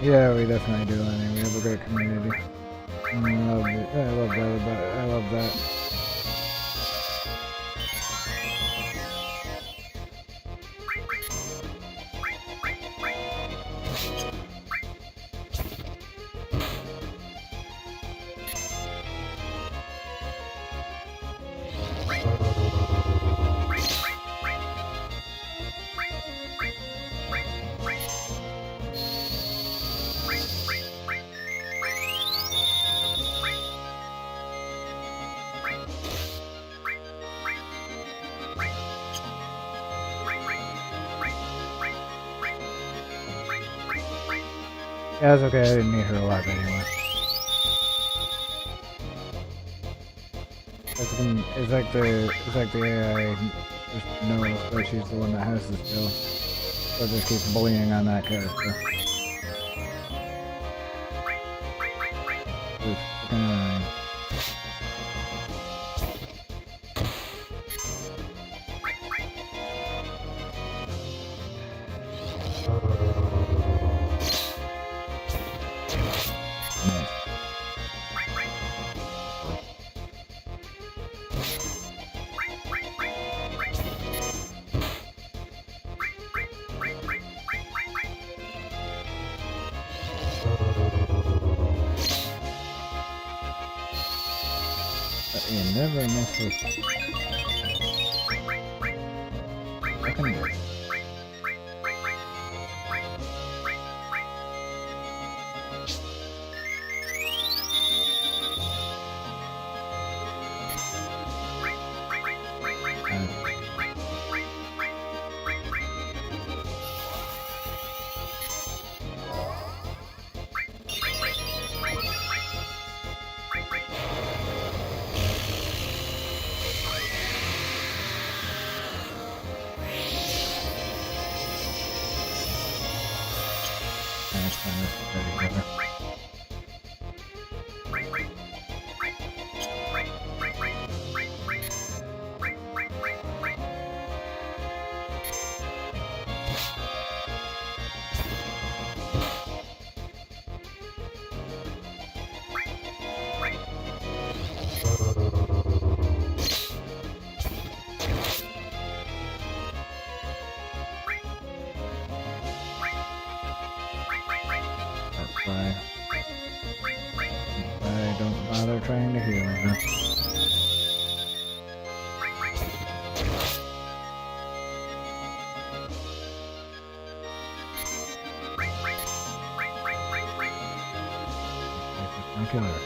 Yeah, we definitely do, Lenny. We have a great community. I love it. I love that about it. I love that. Yeah, it's okay. I didn't need her alive anyway. It's like the AI just knows that she's the one that has this bill, so it just keeps bullying on that character. It's fucking annoying. You never miss this. Fucking good. I don't bother trying to heal her. I'll kill her.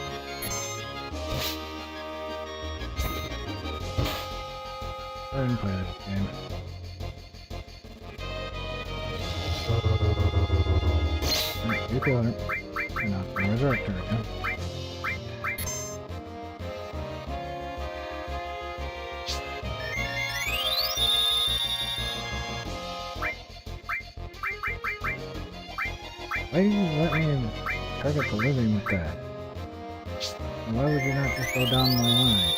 Go ahead and play this game. You kill her. You're not gonna resurrect her again. Why do you let me target the living with that? And why would you not just go down my line?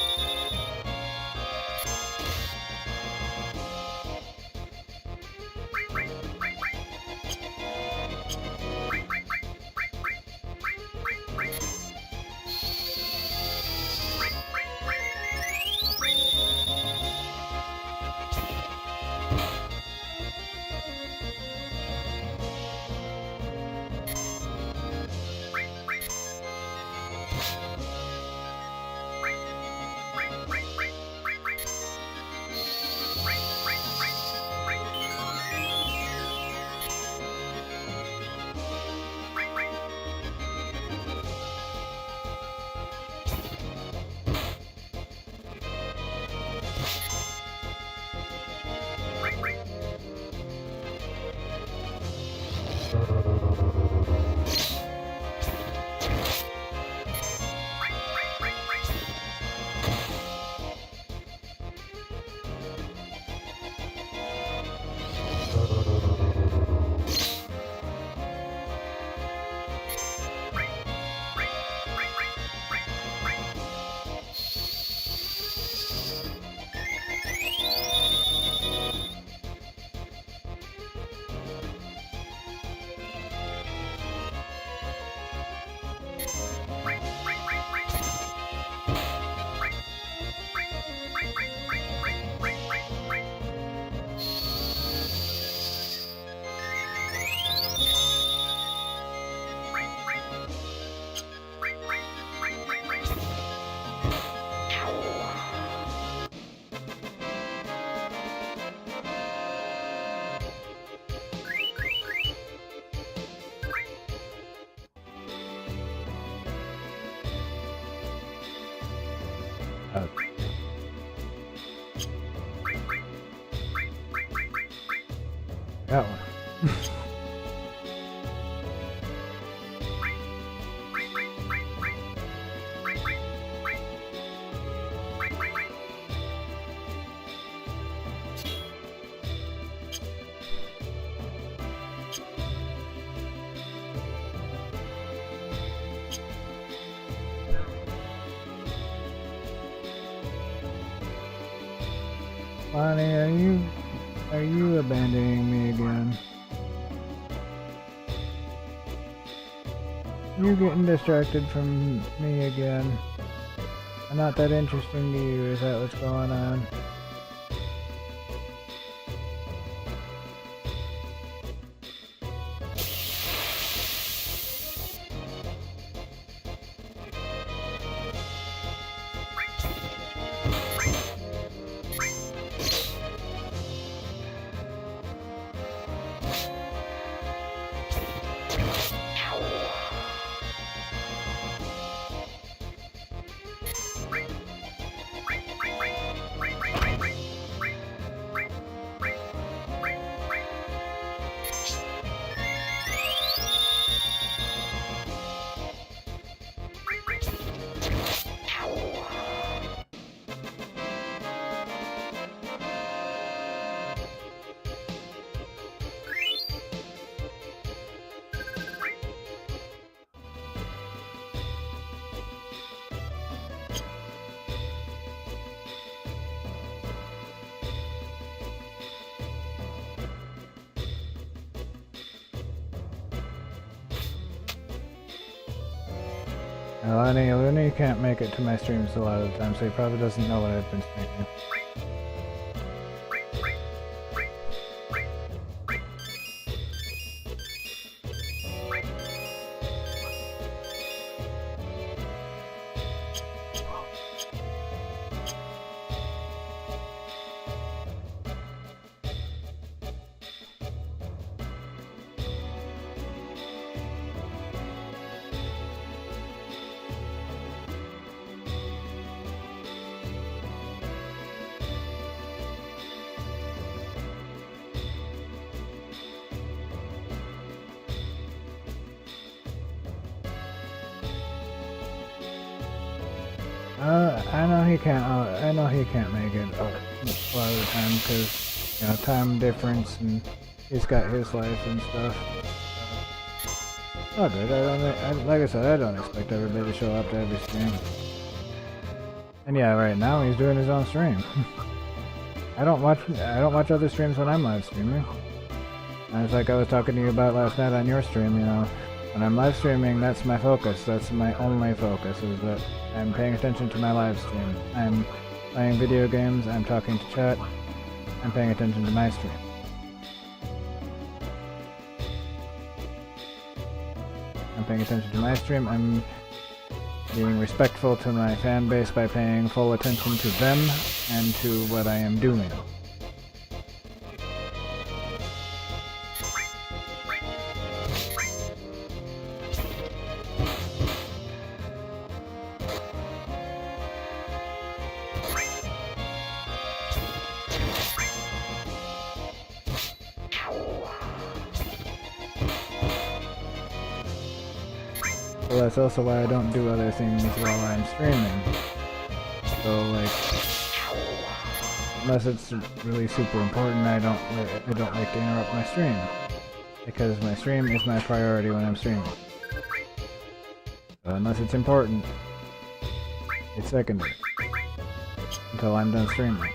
Got one. Lonnie, are you abandoning me again? You getting distracted from me again? I'm not that interesting to you, is that what's going on? Lenny can't make it to my streams a lot of the time, so he probably doesn't know what I've been streaming. I know he can't make it a lot of the time because, you know, time difference and he's got his life and stuff. Oh, good. Like I said, I don't expect everybody to show up to every stream. And yeah, right now he's doing his own stream. I don't watch other streams when I'm live streaming. And it's like I was talking to you about last night on your stream, you know. When I'm live streaming, that's my focus. That's my only focus, is that I'm paying attention to my live stream. I'm playing video games, I'm talking to chat, I'm paying attention to my stream. I'm paying attention to my stream, I'm being respectful to my fan base by paying full attention to them and to what I am doing. Well, that's also why I don't do other things while I'm streaming. So, like, unless it's really super important, I don't like to interrupt my stream, because my stream is my priority when I'm streaming. So unless it's important, it's secondary until I'm done streaming.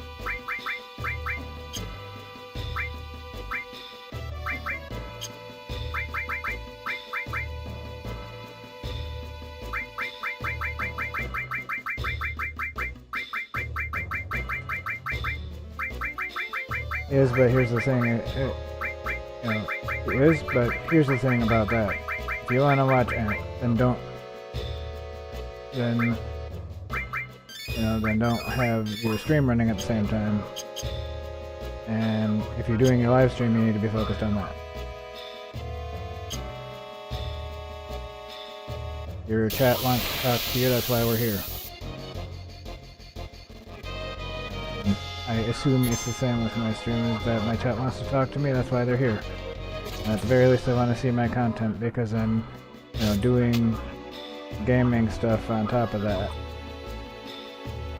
Is, but here's the thing, you know, it is, but here's the thing about that. If you want to watch Ant, then don't have your stream running at the same time. And if you're doing your live stream, you need to be focused on that. Your chat wants to talk to you, that's why we're here. I assume it's the same with my streamers, that my chat wants to talk to me, that's why they're here. And at the very least, they want to see my content because I'm, doing gaming stuff on top of that.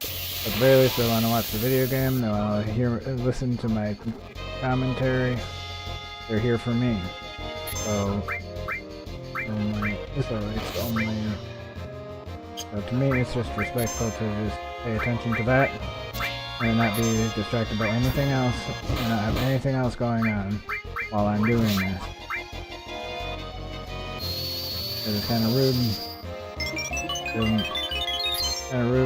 At the very least, they want to watch the video game, they want to listen to my commentary. They're here for me. So to me, it's just respectful to just pay attention to that and not be distracted by anything else and not have anything else going on while I'm doing this. It's kind of rude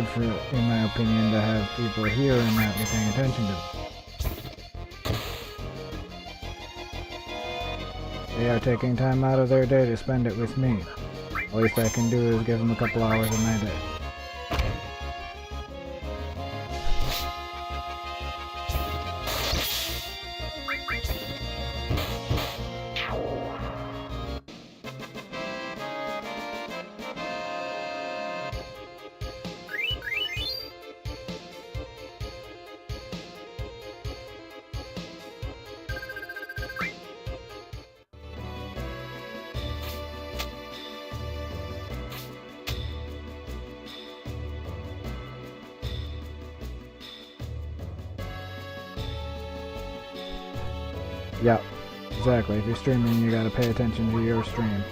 for, in my opinion, to have people here and not be paying attention to them. They are taking time out of their day to spend it with me. The least I can do is give them a couple hours of my day. Yeah, exactly. If you're streaming, you gotta pay attention to your stream.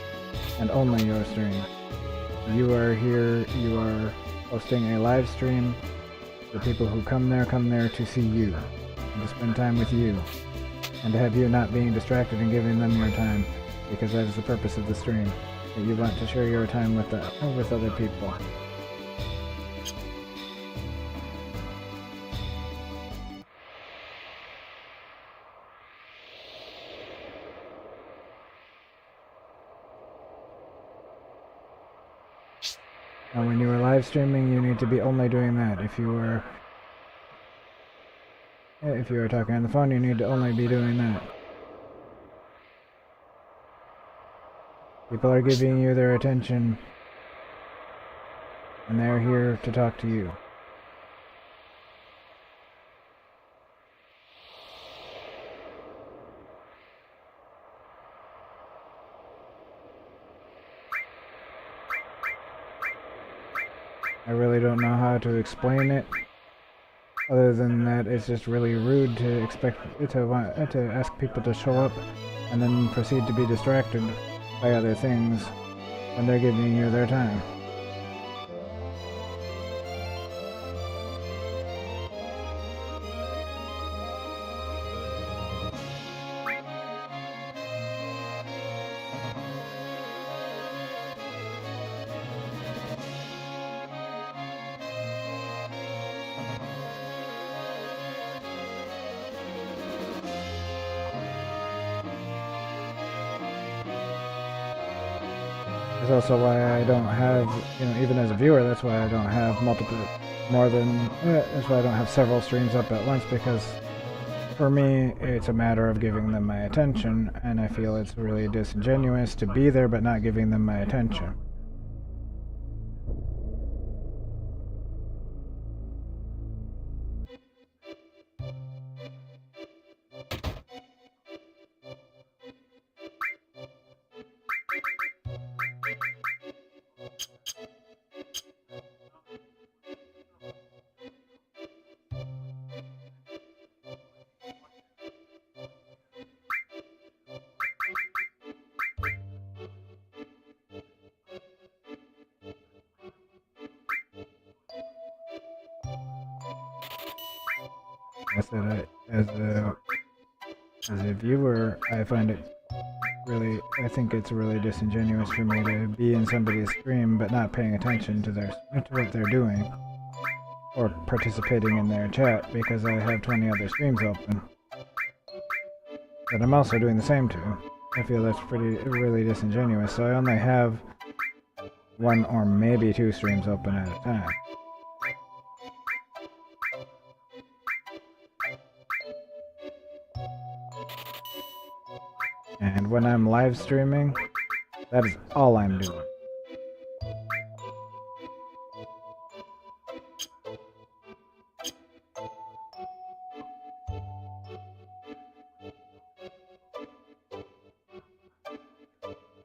And only your stream. You are here, you are hosting a live stream. The people who come there to see you. And to spend time with you. And to have you not being distracted and giving them your time. Because that is the purpose of the stream. That you want to share your time with other people. And when you are live streaming, you need to be only doing that. If you are talking on the phone, you need to only be doing that. People are giving you their attention, and they're here to talk to you. I really don't know how to explain it, other than that it's just really rude to expect to ask people to show up and then proceed to be distracted by other things when they're giving you their time. That's also why I don't have, even as a viewer, that's why I don't have that's why I don't have several streams up at once, because for me, it's a matter of giving them my attention, and I feel it's really disingenuous to be there but not giving them my attention. I said, as a viewer, I think it's really disingenuous for me to be in somebody's stream but not paying attention to what they're doing or participating in their chat, because I have 20 other streams open that I'm also doing the same to. I feel that's really disingenuous, so I only have 1 or maybe 2 streams open at a time. And when I'm live streaming, that is all I'm doing.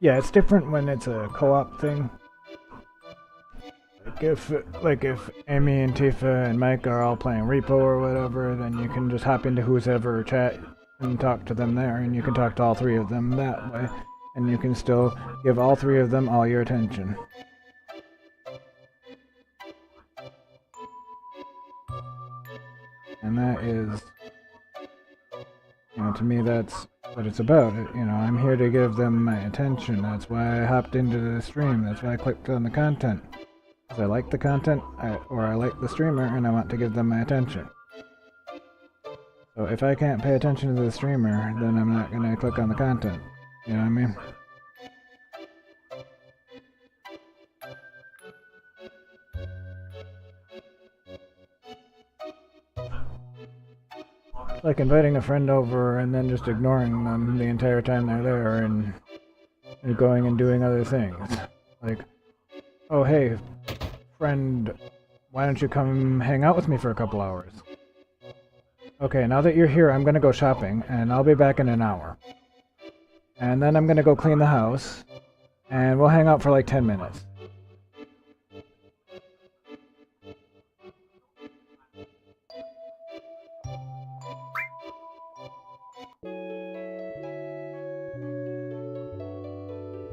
Yeah, it's different when it's a co-op thing. Like if Amy and Tifa and Mike are all playing Repo or whatever, then you can just hop into who's ever chat and talk to them there, and you can talk to all three of them that way, and you can still give all three of them all your attention. And that is, to me, that's what it's about. I'm here to give them my attention. That's why I hopped into the stream. That's why I clicked on the content. Because I like the content, or I like the streamer, and I want to give them my attention. So if I can't pay attention to the streamer, then I'm not going to click on the content. You know what I mean? Like inviting a friend over and then just ignoring them the entire time they're there and going and doing other things. Like, oh hey, friend, why don't you come hang out with me for a couple hours? Okay, now that you're here, I'm gonna go shopping, and I'll be back in an hour. And then I'm gonna go clean the house, and we'll hang out for like 10 minutes.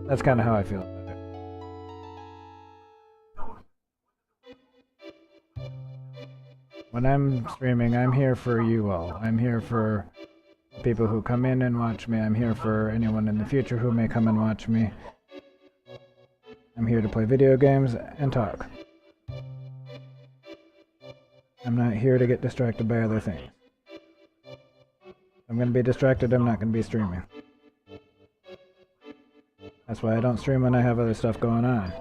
That's kind of how I feel about it. When I'm streaming, I'm here for you all. I'm here for people who come in and watch me. I'm here for anyone in the future who may come and watch me. I'm here to play video games and talk. I'm not here to get distracted by other things. If I'm going to be distracted, I'm not going to be streaming. That's why I don't stream when I have other stuff going on.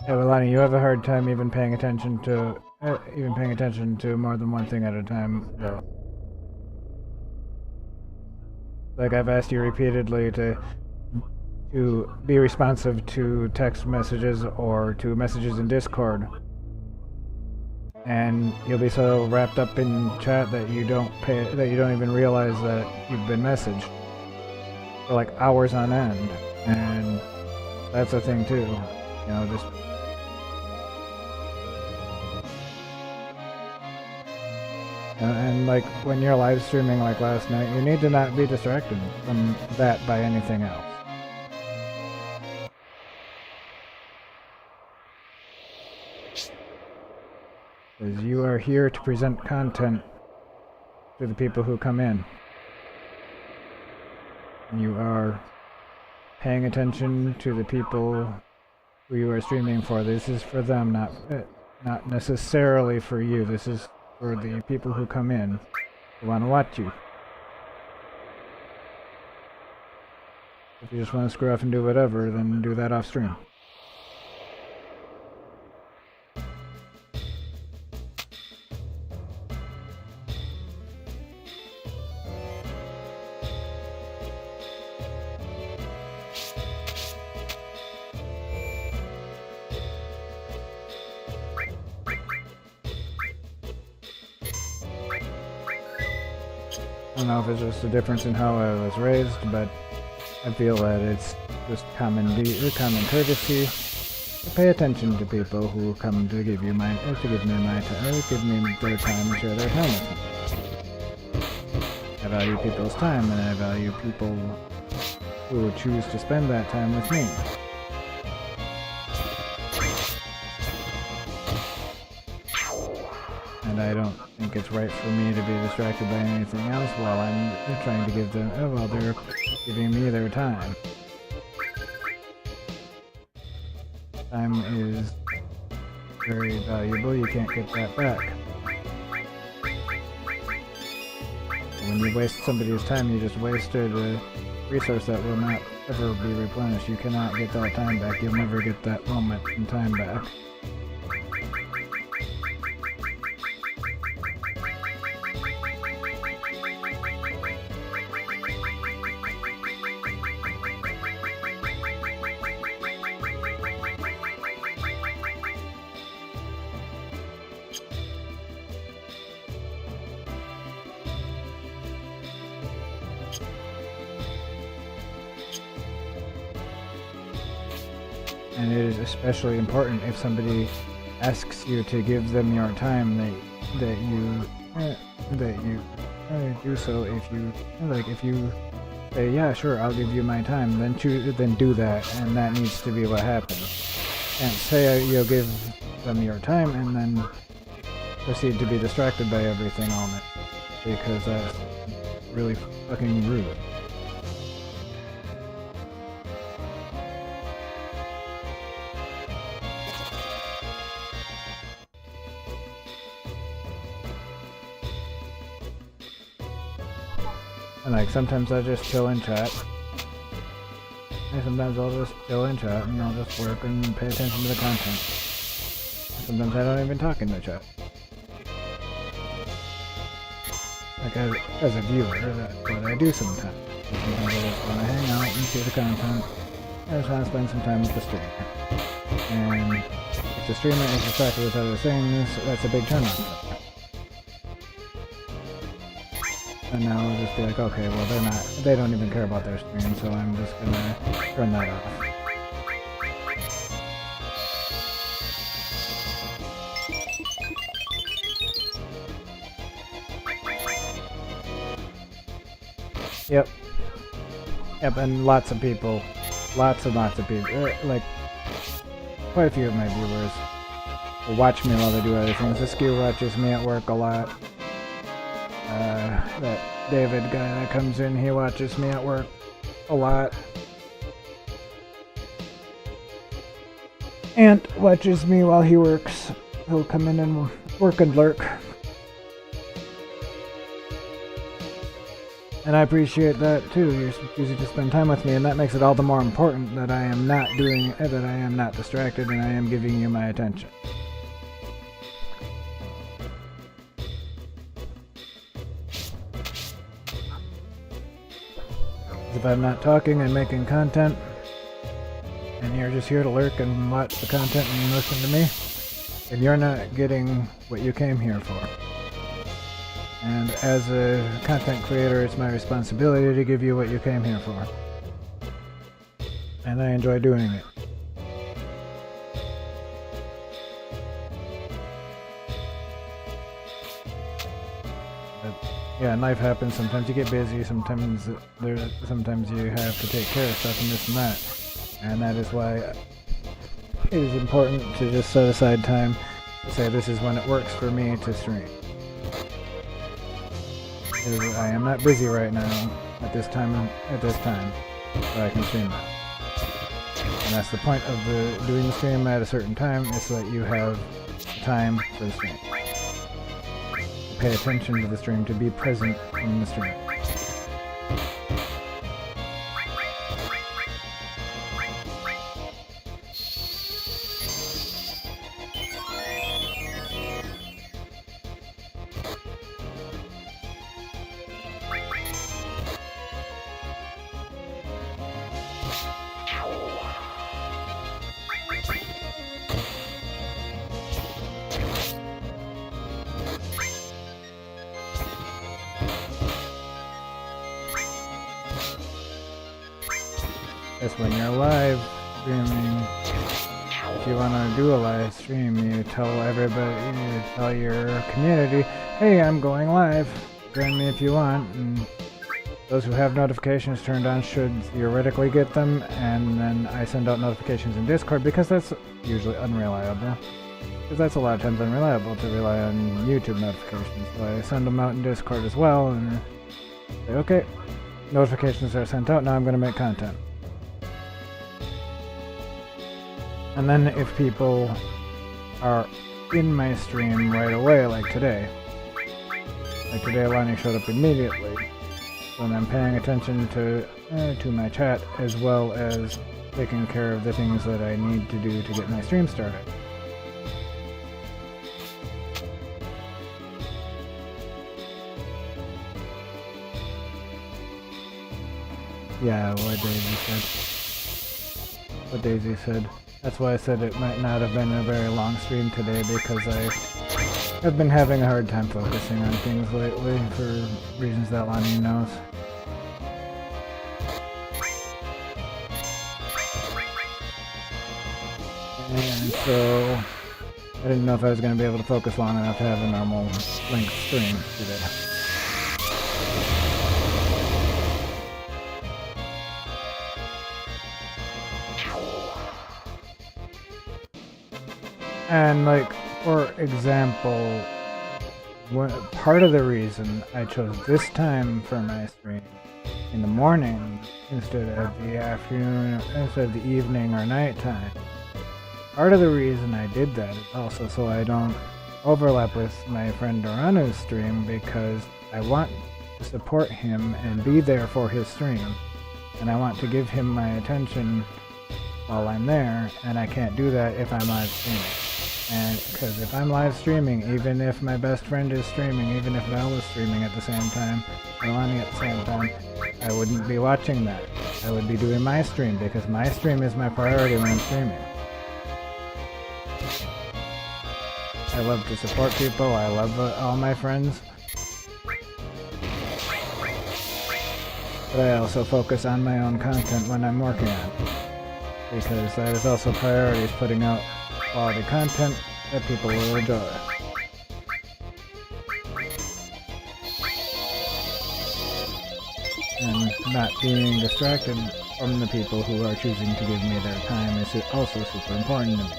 Hey, Lonnie, you have a hard time even paying attention to more than one thing at a time, though. Like I've asked you repeatedly to be responsive to text messages or to messages in Discord. And you'll be so wrapped up in chat that you don't even realize that you've been messaged for like hours on end. And that's a thing too. Just and like when you're live streaming like last night, you need to not be distracted from that by anything else. Because you are here to present content to the people who come in. And you are paying attention to the people who you are streaming for. This is for them, not necessarily for you. This is for the people who come in who want to watch you. If you just want to screw off and do whatever, then do that off stream. I don't know if it's just a difference in how I was raised, but I feel that it's just common courtesy to pay attention to people who come to give me their time and share their time with me. I value people's time, and I value people who choose to spend that time with me. And I don't think it's right for me to be distracted by anything else while I'm trying to give them, while they're giving me their time. Time is very valuable, you can't get that back. When you waste somebody's time, you just wasted a resource that will not ever be replenished. You cannot get that time back, you'll never get that moment in time back. and it is especially important if somebody asks you to give them your time that you do so. If you say, yeah, sure, I'll give you my time, then do that, and that needs to be what happens. And say you'll give them your time and then proceed to be distracted by everything on it, because that's really fucking rude. And like sometimes I just chill and chat. And sometimes I'll just chill and chat and I'll just work and pay attention to the content. Sometimes I don't even talk in the chat. Like as a viewer, that's what I do sometimes. Sometimes I just want to hang out and see the content. I just want to spend some time with the streamer. And if the streamer is distracted with other things, that's a big turn on. And now I'll just be like, okay, well they don't even care about their stream, so I'm just gonna turn that off. Yep, and lots of people, like, quite a few of my viewers will watch me while they do other things. Askew watches me at work a lot. That David guy that comes in, he watches me at work a lot. Ant watches me while he works. He'll come in and work and lurk. And I appreciate that too. You're choosing to spend time with me, and that makes it all the more important that I am not distracted, and I am giving you my attention. If I'm not talking and making content, and you're just here to lurk and watch the content and listen to me, then you're not getting what you came here for. And as a content creator, it's my responsibility to give you what you came here for. And I enjoy doing it. Yeah, and life happens. Sometimes you get busy. Sometimes you have to take care of stuff and this and that. And that is why it is important to just set aside time to say this is when it works for me to stream. Because I am not busy right now at this time, so I can stream that. And that's the point of doing the stream at a certain time, is so that you have time for the stream. Pay attention to the stream, to be present in the stream. That's when you're live streaming. If you want to do a live stream, you tell everybody, you tell your community, hey, I'm going live, join me if you want. And those who have notifications turned on should theoretically get them, and then I send out notifications in Discord, because that's usually unreliable. Because that's a lot of times unreliable to rely on YouTube notifications. So I send them out in Discord as well, and say, okay, notifications are sent out, now I'm going to make content. And then if people are in my stream right away, like today Lonnie showed up immediately, then I'm paying attention to my chat, as well as taking care of the things that I need to do to get my stream started. Yeah, what Daisy said. That's why I said it might not have been a very long stream today, because I have been having a hard time focusing on things lately for reasons that Lonnie knows. so I didn't know if I was going to be able to focus long enough to have a normal length stream today. And like, for example, part of the reason I chose this time for my stream in the morning instead of the afternoon, instead of the evening or nighttime, part of the reason I did that is also so I don't overlap with my friend Doranu's stream, because I want to support him and be there for his stream, and I want to give him my attention while I'm there, and I can't do that if I'm live streaming. And because if I'm live streaming, even if my best friend is streaming, even if Val is streaming at the same time, or Lonnie at the same time, I wouldn't be watching that. I would be doing my stream, because my stream is my priority when I'm streaming. I love to support people, I love all my friends. But I also focus on my own content when I'm working on it, because that is also priorities, putting out quality content that people will enjoy. And not being distracted from the people who are choosing to give me their time is also super important to me.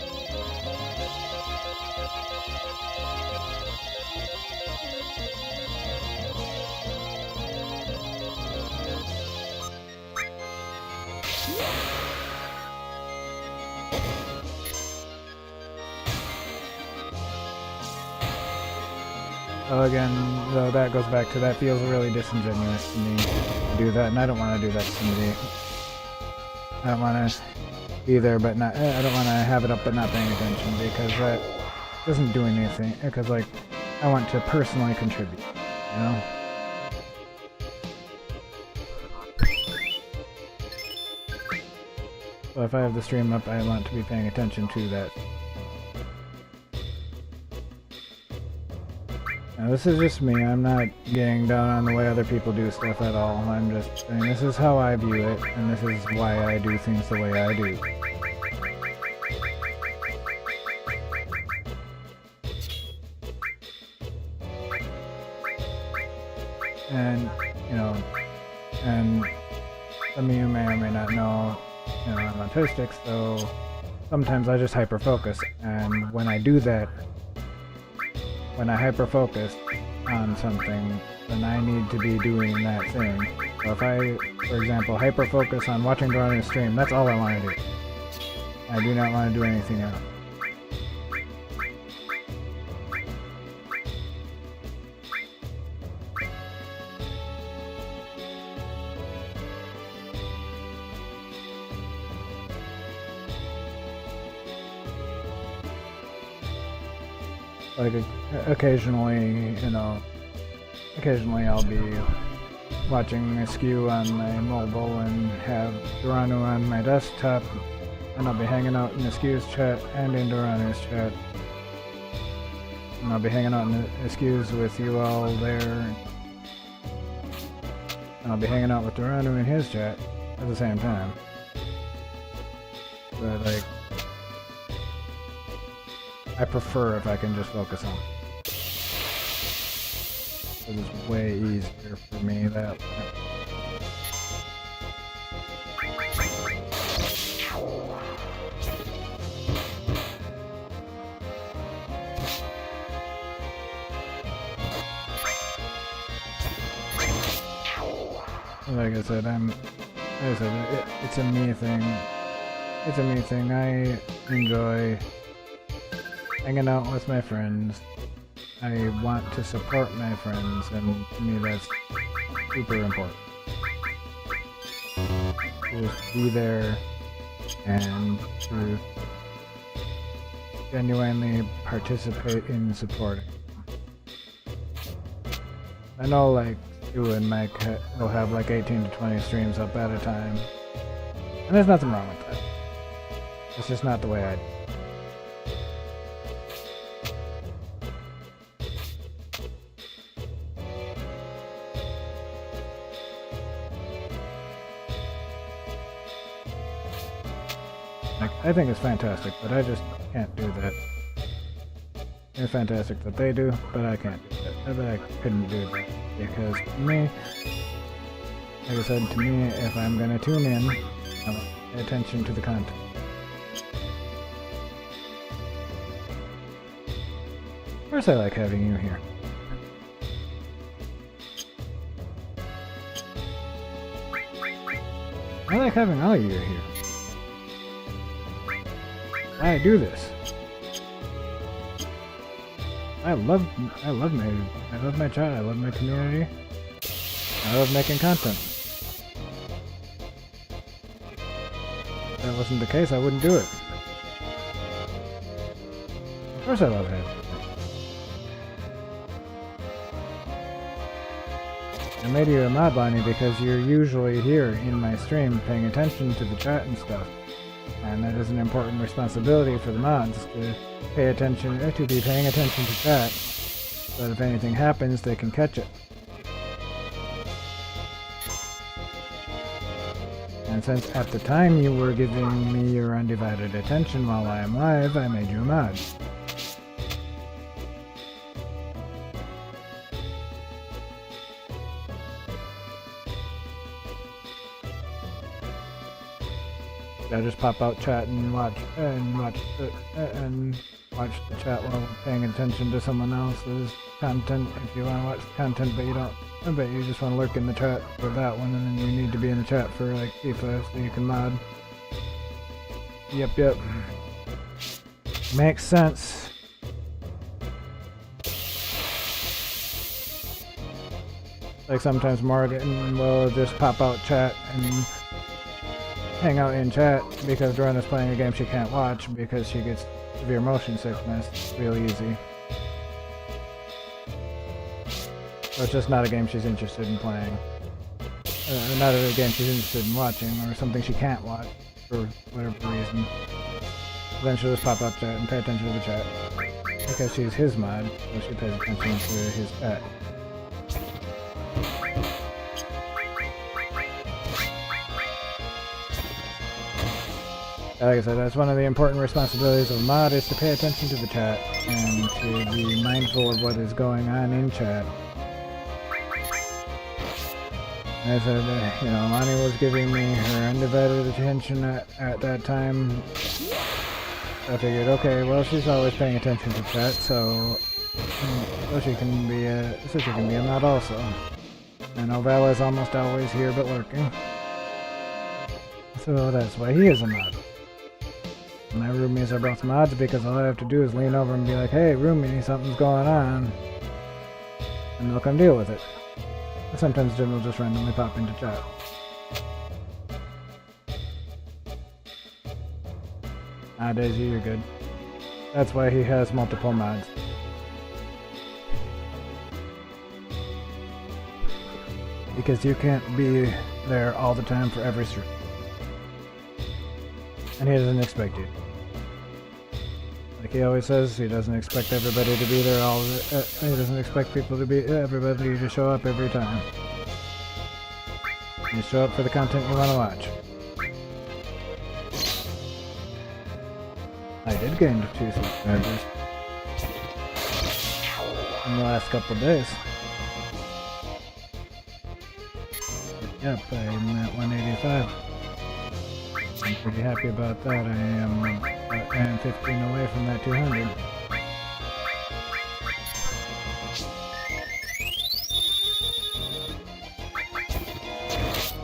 So again, though, that goes back to that feels really disingenuous to me to do that, and I don't want to do that to somebody. I don't want to be there, but not. I don't want to have it up but not paying attention, because that doesn't do anything. Because like, I want to personally contribute, you know. So if I have the stream up, I want to be paying attention to that. Now this is just me, I'm not getting down on the way other people do stuff at all. I'm just saying this is how I view it, and this is why I do things the way I do. And, you know, and some of you may or may not know, you know, I'm autistic, so sometimes I just hyper-focus, and when I do that, when I hyper-focus on something, then I need to be doing that thing. So if I, for example, hyper-focus on watching Doranu's stream, that's all I want to do. I do not want to do anything else. Like, occasionally, you know, occasionally I'll be watching Askew on my mobile and have Doranu on my desktop, and I'll be hanging out in Askew's chat and in Doranu's chat. And I'll be hanging out in Askew's with you all there. And I'll be hanging out with Doranu in his chat at the same time. But, like, I prefer if I can just focus on it. It's way easier for me that way. Like I said, it's a me thing. It's a me thing. I enjoy hanging out with my friends. I want to support my friends, and to me that's super important. To just be there and to genuinely participate in supporting. I know, like, Stu and Mike will have like 18 to 20 streams up at a time, and there's nothing wrong with that. It's just not the way I do. Like, I think it's fantastic, but I just can't do that. It's fantastic that they do, but I can't do that. But I couldn't do that because to me, like I said, to me, if I'm gonna tune in, I want to pay attention to the content. Of course I like having you here. I like having all of you here. I do this. I love my chat, I love my community. I love making content. If that wasn't the case, I wouldn't do it. Of course I love it. I made you a mod, Bonnie, because you're usually here in my stream paying attention to the chat and stuff. And that is an important responsibility for the mods to pay attention, to be paying attention to chat, so that if anything happens, they can catch it. And since at the time you were giving me your undivided attention while I am live, I made you a mod. I just pop out chat and watch the chat while paying attention to someone else's content. If you want to watch the content, but you don't, I bet you just want to lurk in the chat for that one, and then you need to be in the chat for like FIFA so you can mod. Yep. Makes sense. Like sometimes Morgan will just pop out chat and hang out in chat because Dorena's playing a game she can't watch because she gets severe motion sickness. It's real easy. So it's just not a game she's interested in playing. Not a game she's interested in watching, or something she can't watch for whatever reason. Then she'll just pop up chat and pay attention to the chat. Because she's his mod, so she pays attention to his chat. Like I said, that's one of the important responsibilities of a mod, is to pay attention to the chat and to be mindful of what is going on in chat. As I said, you know, Lonnie was giving me her undivided attention at that time. I figured, okay, well, she's always paying attention to chat, so she can be a mod also. And Ovala's almost always here but lurking. So that's why he is a mod. My roomies are both mods because all I have to do is lean over and be like, hey, roomie, something's going on. And they'll come deal with it. And sometimes Jim will just randomly pop into chat. Daisy, you're good. That's why he has multiple mods. Because you can't be there all the time for every stream. And he doesn't expect you. Like he always says, he doesn't expect everybody to be there he doesn't expect everybody to show up every time. You show up for the content you want to watch. I did gain 2 subscribers in the last couple of days. Yep, I'm at 185. I'm pretty happy about that. I am 15 away from that 200.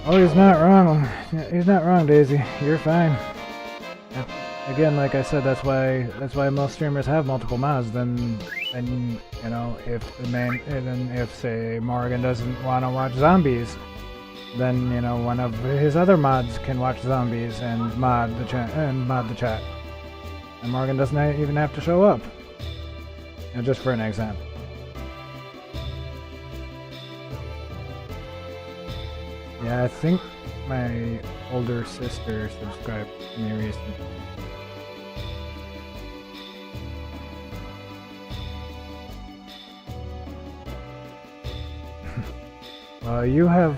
Oh, he's not wrong. He's not wrong, Daisy. You're fine. Again, like I said, that's why most streamers have multiple mods. Then you know, if say Morgan doesn't want to watch zombies, then you know one of his other mods can watch zombies and mod the chat. And Morgan doesn't even have to show up. You know, just for an example. Yeah, I think my older sister subscribed to me recently. You have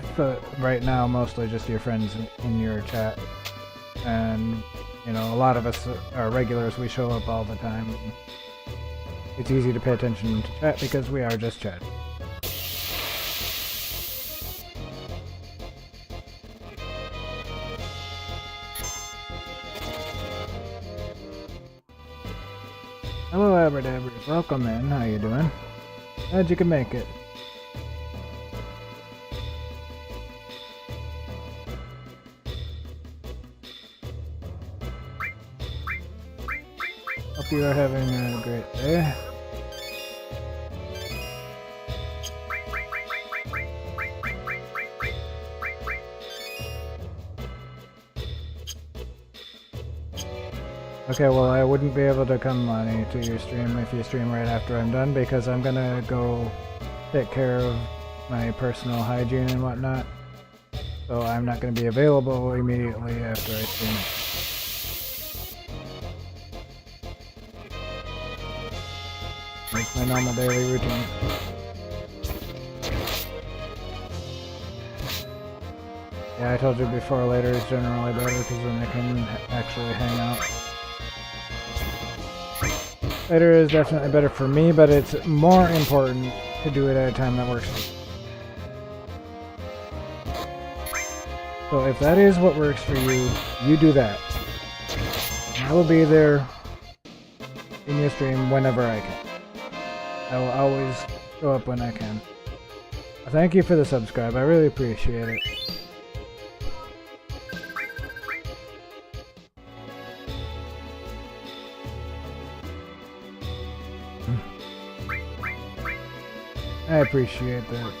right now mostly just your friends in your chat, and you know, a lot of us are regulars, we show up all the time. It's easy to pay attention to chat because we are just chatting. Hello Abradabbers, welcome in, how you doing? Glad you can make it. Hope you are having a great day. Okay, well I wouldn't be able to come, Lonnie, to your stream if you stream right after I'm done because I'm gonna go take care of my personal hygiene and whatnot. So I'm not gonna be available immediately after I stream it. It's my normal daily routine. Yeah, I told you before, later is generally better because then I can actually hang out. Later is definitely better for me, but it's more important to do it at a time that works for you. So if that is what works for you, you do that. I will be there in your stream whenever I can. I will always show up when I can. Thank you for the subscribe, I really appreciate it. I appreciate that.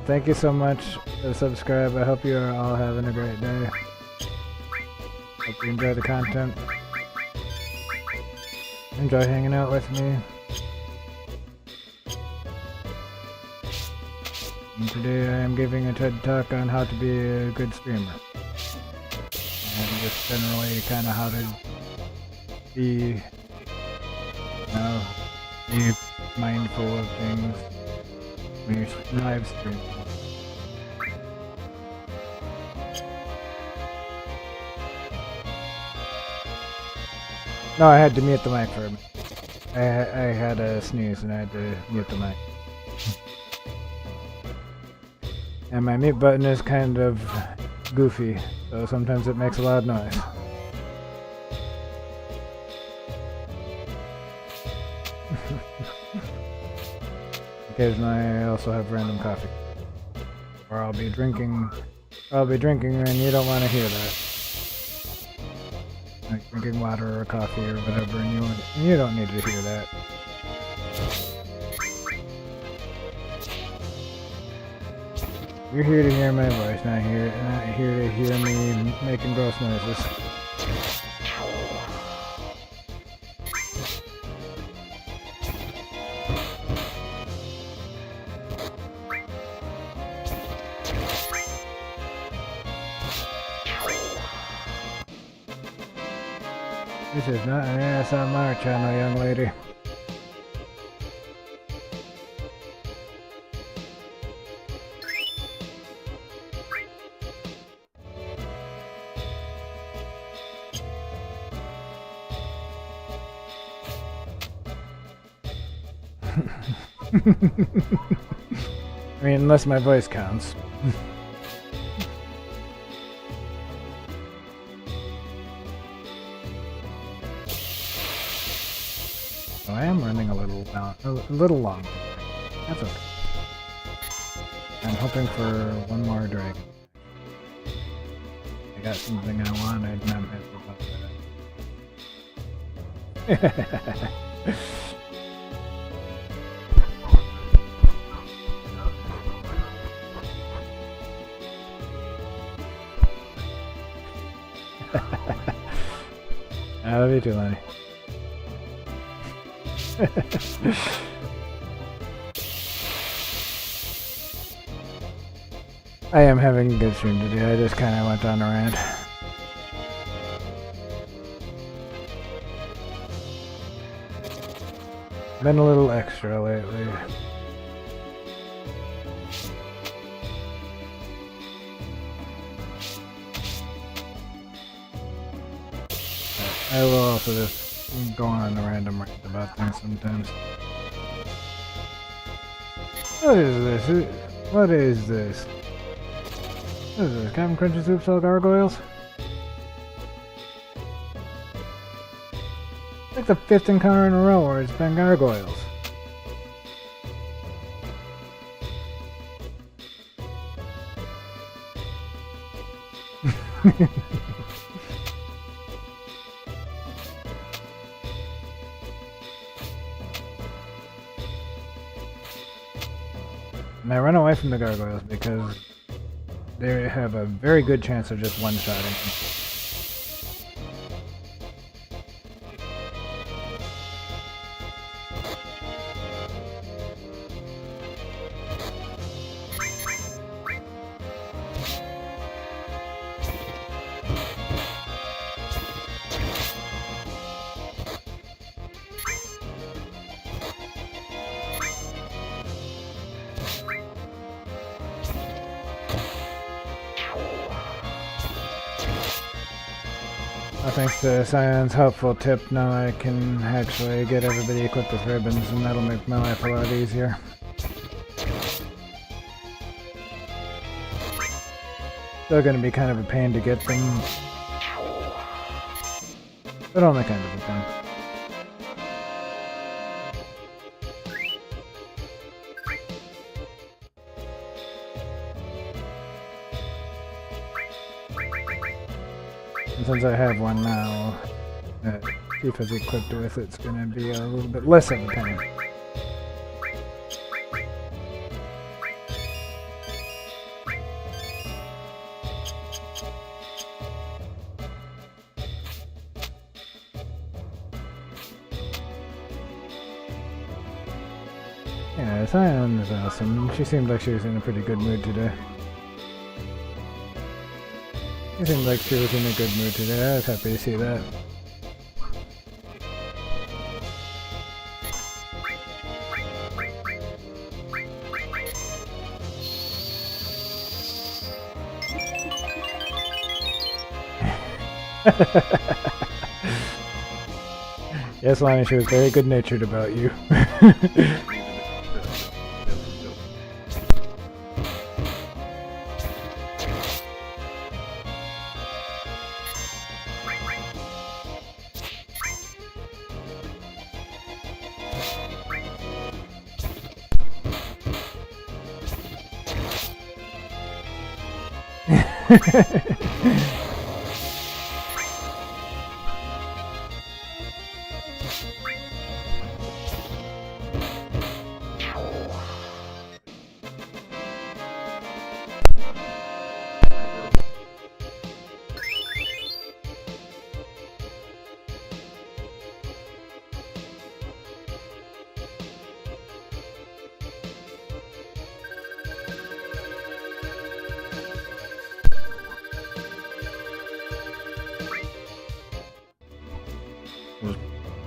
Thank you so much for the subscribe. I hope you are all having a great day. Hope you enjoy the content. Enjoy hanging out with me. And today I am giving a TED Talk on how to be a good streamer. And just generally kind of how to be, be mindful of things when you're live streaming. No, I had to mute the mic for a minute. I had a sneeze and I had to mute the mic. And my mute button is kind of goofy, so sometimes it makes a loud noise. Occasionally I also have random coffee. Or I'll be drinking and you don't want to hear that. Like drinking water or coffee or whatever, and you don't need to hear that. You're here to hear my voice, not here to hear me making gross noises. This is not an ASMR channel, young lady. I mean, unless my voice counts. I am running a little long. That's okay. I'm hoping for one more dragon. I got something I wanted and I'm happy about that. I love you too, Lenny. I am having a good stream today. I just kind of went on a rant. Been a little extra lately. I will also just go on a random rant about things sometimes. What is this? What is this? What is this? Captain Crunchy Soup sell gargoyles? It's like the 5th encounter in a row where it's been gargoyles. And I run away from the gargoyles because they have a very good chance of just one-shotting me. Thanks to Cyan's helpful tip, now I can actually get everybody equipped with ribbons, and that'll make my life a lot easier. Still gonna be kind of a pain to get them, but only kind of a pain. And since I have one now that Tifa's equipped with, it's gonna be a little bit less of a pain. Yeah, Cyan is awesome. She seemed like she was in a pretty good mood today. It seemed like she was in a good mood today. I was happy to see that. Yes, Lonnie, she was very good-natured about you.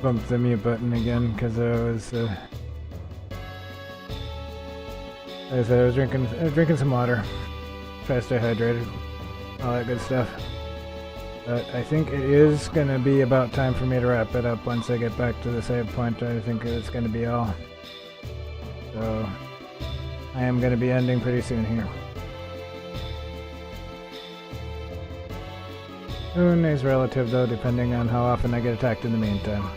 Bump the mute button again because I was, like I said, I was drinking some water, try to stay hydrated, all that good stuff. But I think it is gonna be about time for me to wrap it up once I get back to the save point. I think it's gonna be all. So I am gonna be ending pretty soon here. Soon is relative though, depending on how often I get attacked in the meantime.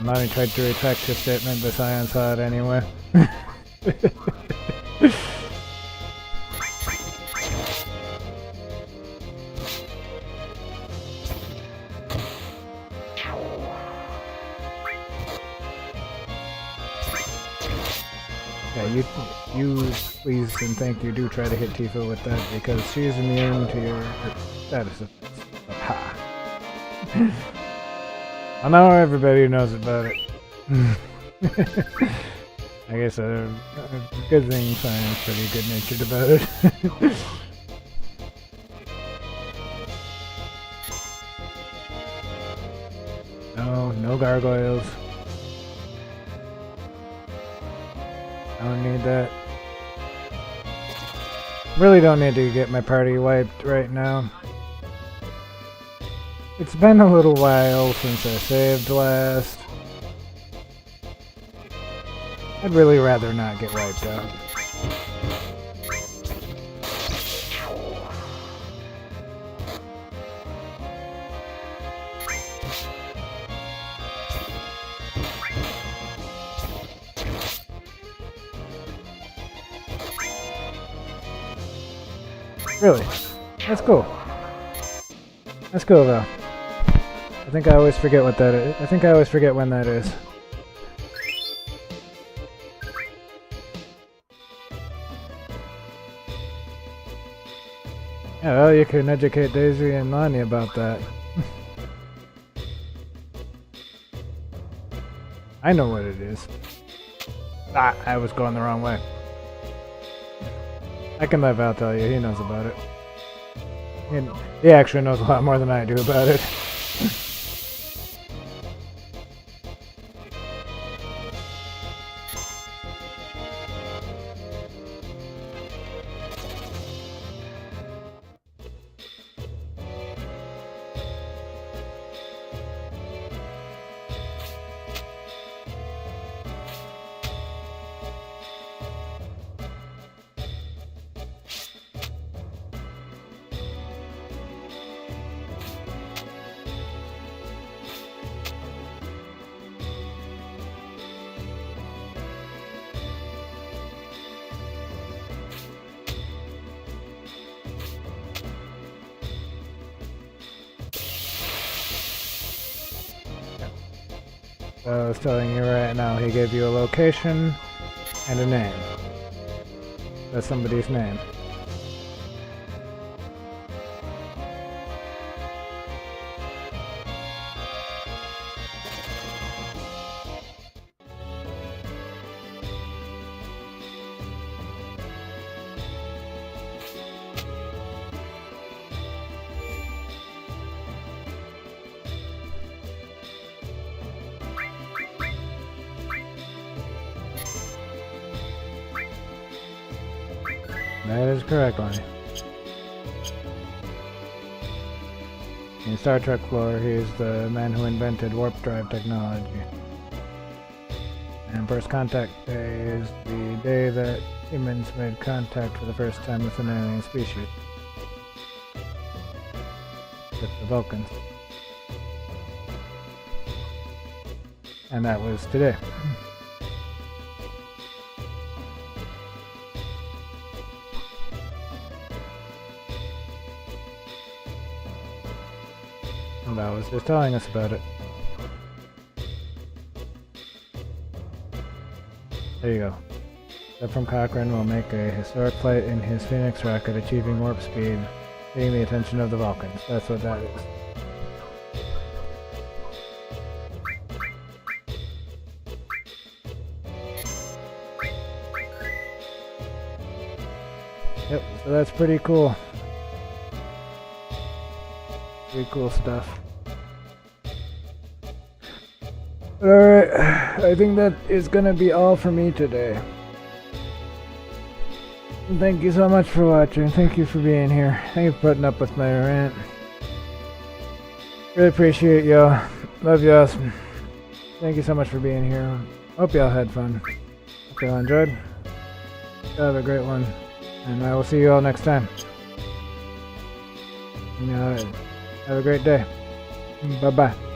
Mommy tried to retract his statement, but Cyan saw it anyway. Yeah, you please and thank you do try to hit Tifa with that because she's immune to your status effects. Ha! Well, now everybody knows about it. I guess a good thing Simon's pretty good-natured about it. No gargoyles. I don't need that. Really don't need to get my party wiped right now. It's been a little while since I saved last. I'd really rather not get wiped out. Really? That's cool. That's cool though. I think I always forget what that is. I think I always forget when that is. Yeah, well, you can educate Daisy and Lonnie about that. I know what it is. Ah, I was going the wrong way. I can let Val tell you, he knows about it. He actually knows a lot more than I do about it. I was telling you right now, he gave you a location and a name. That's somebody's name. That is correct, Lonnie. In Star Trek lore, he is the man who invented warp drive technology. And First Contact Day is the day that humans made contact for the first time with an alien species. With the Vulcans. And that was today. I was just telling us about it. There you go. Step from Cochrane will make a historic flight in his Phoenix rocket, achieving warp speed, getting the attention of the Vulcans. That's what that is. Yep, so that's pretty cool. Pretty cool stuff. Alright, I think that is gonna be all for me today. Thank you so much for watching. Thank you for being here. Thank you for putting up with my rant. Really appreciate y'all. Love y'all. Thank you so much for being here. Hope y'all had fun. Hope y'all enjoyed. Y'all have a great one. And I will see you all next time. Have a great day. Bye-bye.